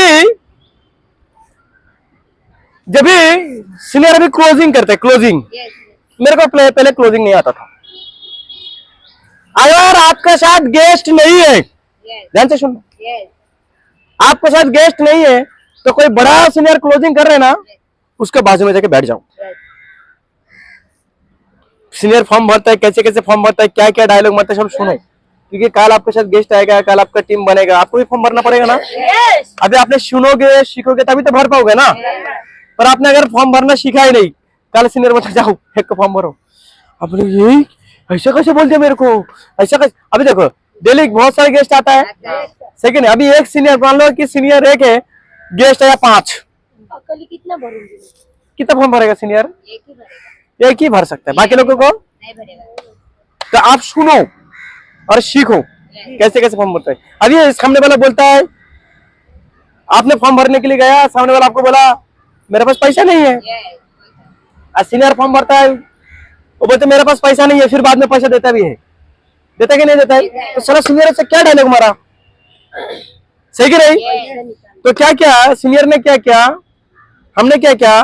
S1: सीनियर अभी क्लोजिंग करते, क्लोजिंग मेरे को पहले क्लोजिंग नहीं आता था, अगर आपके साथ गेस्ट नहीं है, ध्यान से सुनो, आपके साथ गेस्ट नहीं है तो कोई बड़ा सीनियर क्लोजिंग कर रहे हैं ना, उसके बाजू में जाके बैठ जाओ, सीनियर फॉर्म भरता है, कैसे कैसे फॉर्म भरता है, क्या क्या डायलॉग मारता है, सब सुनो, क्योंकि कल आपके साथ गेस्ट आएगा, कल आपका टीम बनेगा, आपको भी फॉर्म भरना पड़ेगा ना, अभी आपने सुनोगे सीखोगे तभी तो भर पाओगे ना, पर आपने अगर फॉर्म भरना सीखा ही नहीं, कल सीनियर बता जाओ एक फॉर्म भरो, आपने यही ऐसा कैसे बोल दिया मेरे को, ऐसा कैसे, अभी देखो डेली बहुत सारे गेस्ट आता है, सेकंड अभी एक सीनियर मान लो कि सीनियर एक है, गेस्ट है 5,
S2: कितना भरूंगी,
S1: कितना फॉर्म भरेगा सीनियर? एक ही भर सकता है, बाकी लोगों को नहीं भरेगा। तो आप सुनो और सीखो कैसे कैसे फॉर्म भरता है। अभी सामने वाला बोलता है, आपने फॉर्म भरने के लिए गया, सामने वाला आपको बोला मेरे पास पैसा नहीं है, और सीनियर फॉर्म भरता है, वो बोलते मेरे पास पैसा नहीं है, फिर बाद में पैसा देता भी है, देता कि नहीं देता है? तो साला सीनियर से क्या डायलॉग मारा, सही कि नहीं? तो क्या क्या सीनियर ने क्या किया, हमने क्या किया,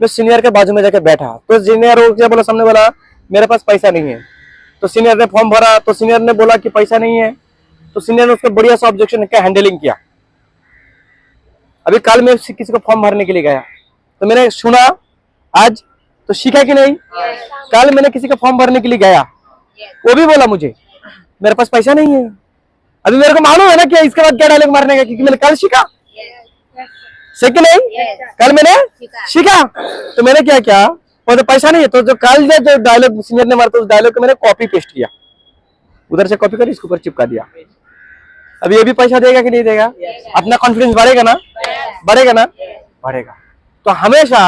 S1: मैं सीनियर के बाजू में जाके बैठा, तो सीनियर क्या बोला, सामने वाला मेरे पास पैसा नहीं है, तो सीनियर ने फॉर्म भरा, तो सीनियर ने बोला कि पैसा नहीं है, तो सीनियर ने उसको बढ़िया सा ऑब्जेक्शन का हैंडलिंग किया, अभी कल मैं किसी को फॉर्म भरने के लिए गया तो मैंने सुना आज तो सीखा कि नहीं। कल मैंने किसी का फॉर्म भरने के लिए गया, वो भी बोला मुझे मेरे पास पैसा नहीं है। अभी मेरे को मालूम है ना कि इसके बाद क्या डायलॉग मारने का, क्योंकि मैंने कल सीखा, सीखा नहीं, कल मैंने सीखा। तो मैंने क्या किया, वो तो पैसा नहीं है तो जो कल जो डायलॉग सीनियर ने मारा उस डायलॉग को मैंने कॉपी पेस्ट किया, उधर से कॉपी कर इसके ऊपर चिपका दिया। अब ये भी पैसा देगा कि नहीं देगा? अपना कॉन्फिडेंस बढ़ेगा ना, बढ़ेगा ना, बढ़ेगा। तो हमेशा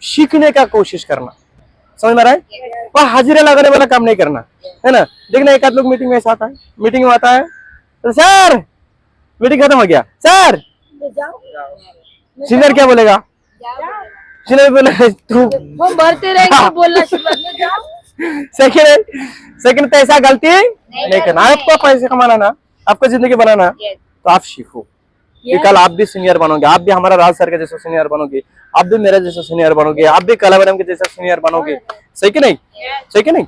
S1: सीखने का कोशिश करना, समझ में आ रहा है? और हाजिरा लगाने वाला काम नहीं करना, है ना। देखना एक आध लोग मीटिंग में ऐसा आता है, मीटिंग में आता है तो सर मीटिंग खत्म हो गया सर, सीनियर क्या बोलेगा? सीनियर बोले तू
S2: वो भरते रहेंगे, बोलना शुरू कर दो, जाओ।
S1: सेकंड तो ऐसा गलती नहीं करना। आपको पैसे कमाना ना, आपको जिंदगी बनाना, तो आप सीखो कि कल आप भी सीनियर बनोगे, आप भी हमारा राज सर के जैसा सीनियर बनोगे, आप भी मेरे जैसा सीनियर बनोगे, आप भी कला मैडम के जैसा सीनियर बनोगे। सही कि नहीं? सही कि नहीं?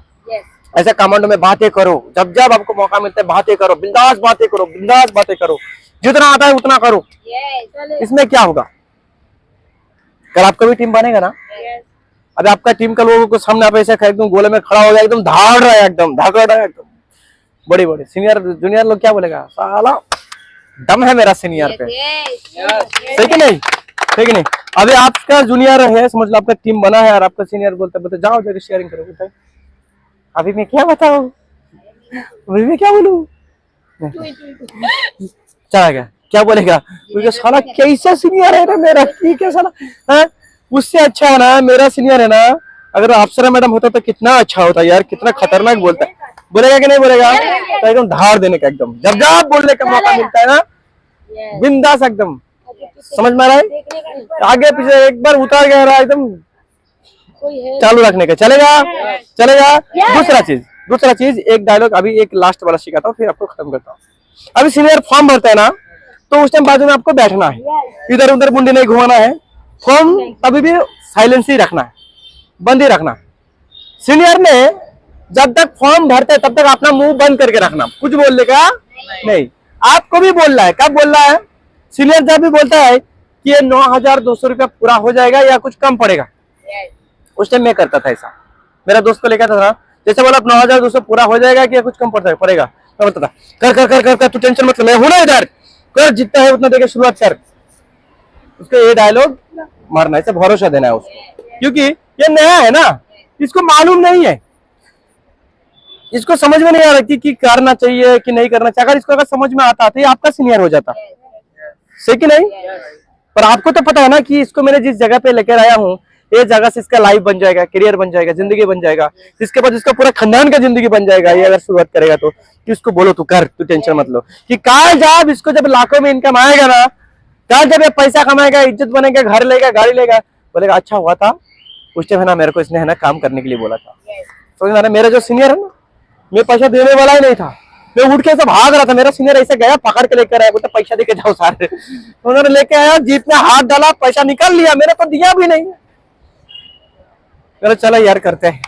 S1: ऐसा कमांडो में बातें करो, जब जब आपको मौका मिलता है बातें करो, बिंदास बातें करो, बिंदास बातें करो, जितना आता है उतना करो। इसमें क्या होगा, कल आपका भी टीम बनेगा ना। अभी आपका टीम का लोगों को सामने आप ऐसे एकदम गोले में खड़ा हो गया, एकदम धाड़ रहा है, एकदम धाड़ रहा है, एकदम बड़े बड़े सीनियर जूनियर लोग क्या बोलेगा, साला दम है मेरा सीनियर पे। सही कि नहीं? सही कि नहीं? अभी आपका जूनियर है, समझ लो आपका टीम बना है और आपका सीनियर बोलते जाओ जरा शेयरिंग करो, बोलते अभी मैं क्या बताऊं, अभी मैं क्या बोलूं, चला गया, क्या बोलेगा, क्योंकि साला कैसा सीनियर है ना मेरा, ठीक है साला, उससे अच्छा है ना मेरा सीनियर है ना। अगर अप्सरा मैडम होता तो कितना अच्छा होता यार, कितना खतरनाक बोलता है, बोलेगा कि नहीं बोलेगा? तो एकदम धार देने का, एकदम जब जब बोलने का मौका मिलता है ना बिंदास एकदम, समझ में आ रहा है? आगे पीछे एक बार उतार गया एकदम चालू रखने का, चलेगा चलेगा। दूसरा चीज एक डायलॉग अभी एक लास्ट वाला सिखाता हूँ, फिर आपको खत्म करता हूँ। अभी सीनियर फॉर्म भरता है ना तो उस टाइम बाजू में आपको बैठना है, इधर उधर मुंडी नहीं घुमाना है, फॉर्म अभी भी साइलेंस ही रखना है, बंद ही रखना। सीनियर ने जब तक फॉर्म भरते है तब तक अपना मुंह बंद करके रखना, कुछ बोलने का नहीं। आपको भी बोलना है, कब बोलना है? सीनियर जब भी बोलता है कि ये 9,200 रुपया पूरा हो जाएगा या कुछ कम पड़ेगा, उस टाइम मैं करता था ऐसा, मेरा दोस्त को लेकर था, जैसे बोला 9,200 पूरा हो जाएगा कि कुछ कम पड़ेगा, मैं बोलता था कर कर कर कर कर तू टेंशन मत ले, मैं हूं ना इधर, कर जितना है उतना देके शुरुआत कर। उसको ये डायलॉग मारना है, इसे भरोसा देना है उसको, क्योंकि ये नया है ना, इसको मालूम नहीं है, इसको समझ में नहीं आ रहा कि करना चाहिए कि नहीं करना चाहिए। अगर इसको अगर समझ में आता तो ये आपका सीनियर हो जाता, सही कि नहीं? पर आपको तो पता है ना कि इसको मैंने जिस जगह पे लेकर आया हूँ, ये जगह से इसका लाइफ बन जाएगा, करियर बन जाएगा, जिंदगी बन जाएगा, इसके बाद इसका पूरा खानदान का जिंदगी बन जाएगा। ये अगर शुरुआत करेगा तो कि उसको बोलो तू कर, तू टेंशन मत लो, कि कल जब इसको जब लाखों में इनकम आएगा ना, कल जब ये पैसा कमाएगा, इज्जत बनेगा, घर लेगा, गाड़ी लेगा, बोलेगा अच्छा हुआ था उस टाइम है ना, मेरे को इसने है ना काम करने के लिए बोला था। तो मेरा जो सीनियर है ना, मैं पैसा देने वाला ही नहीं था, मैं उठ के ऐसा भाग रहा था, मेरा सीनियर ऐसे गया पकड़ के लेकर आया, बोलता पैसा देके जाओ सारे, उन्होंने लेके आया, जीप में हाथ डाला, पैसा निकाल लिया, मैंने तो दिया भी नहीं। चलो यार करते हैं,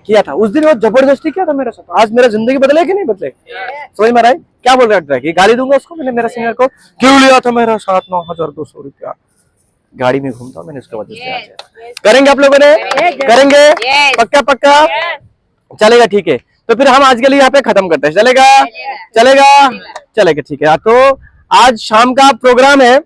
S1: किया था उस दिन, वो जबरदस्ती किया था मेरे साथ, आज मेरा जिंदगी बदले कि नहीं बदले? समझ में आ रहा है? क्या बोल रहा है, गाली दूंगा उसको, मैंने मेरा सीनियर को क्यों लिया था मेरा साथ 9,200 रुपया, गाड़ी में घूमता हूँ मैंने उसके वजह से। करेंगे आप लोगों ने? करेंगे पक्का पक्का? चलेगा, ठीक है। तो फिर हम आज के लिए यहाँ पे खत्म करते हैं, चलेगा चलेगा चलेगा, ठीक है। तो आज शाम का प्रोग्राम है,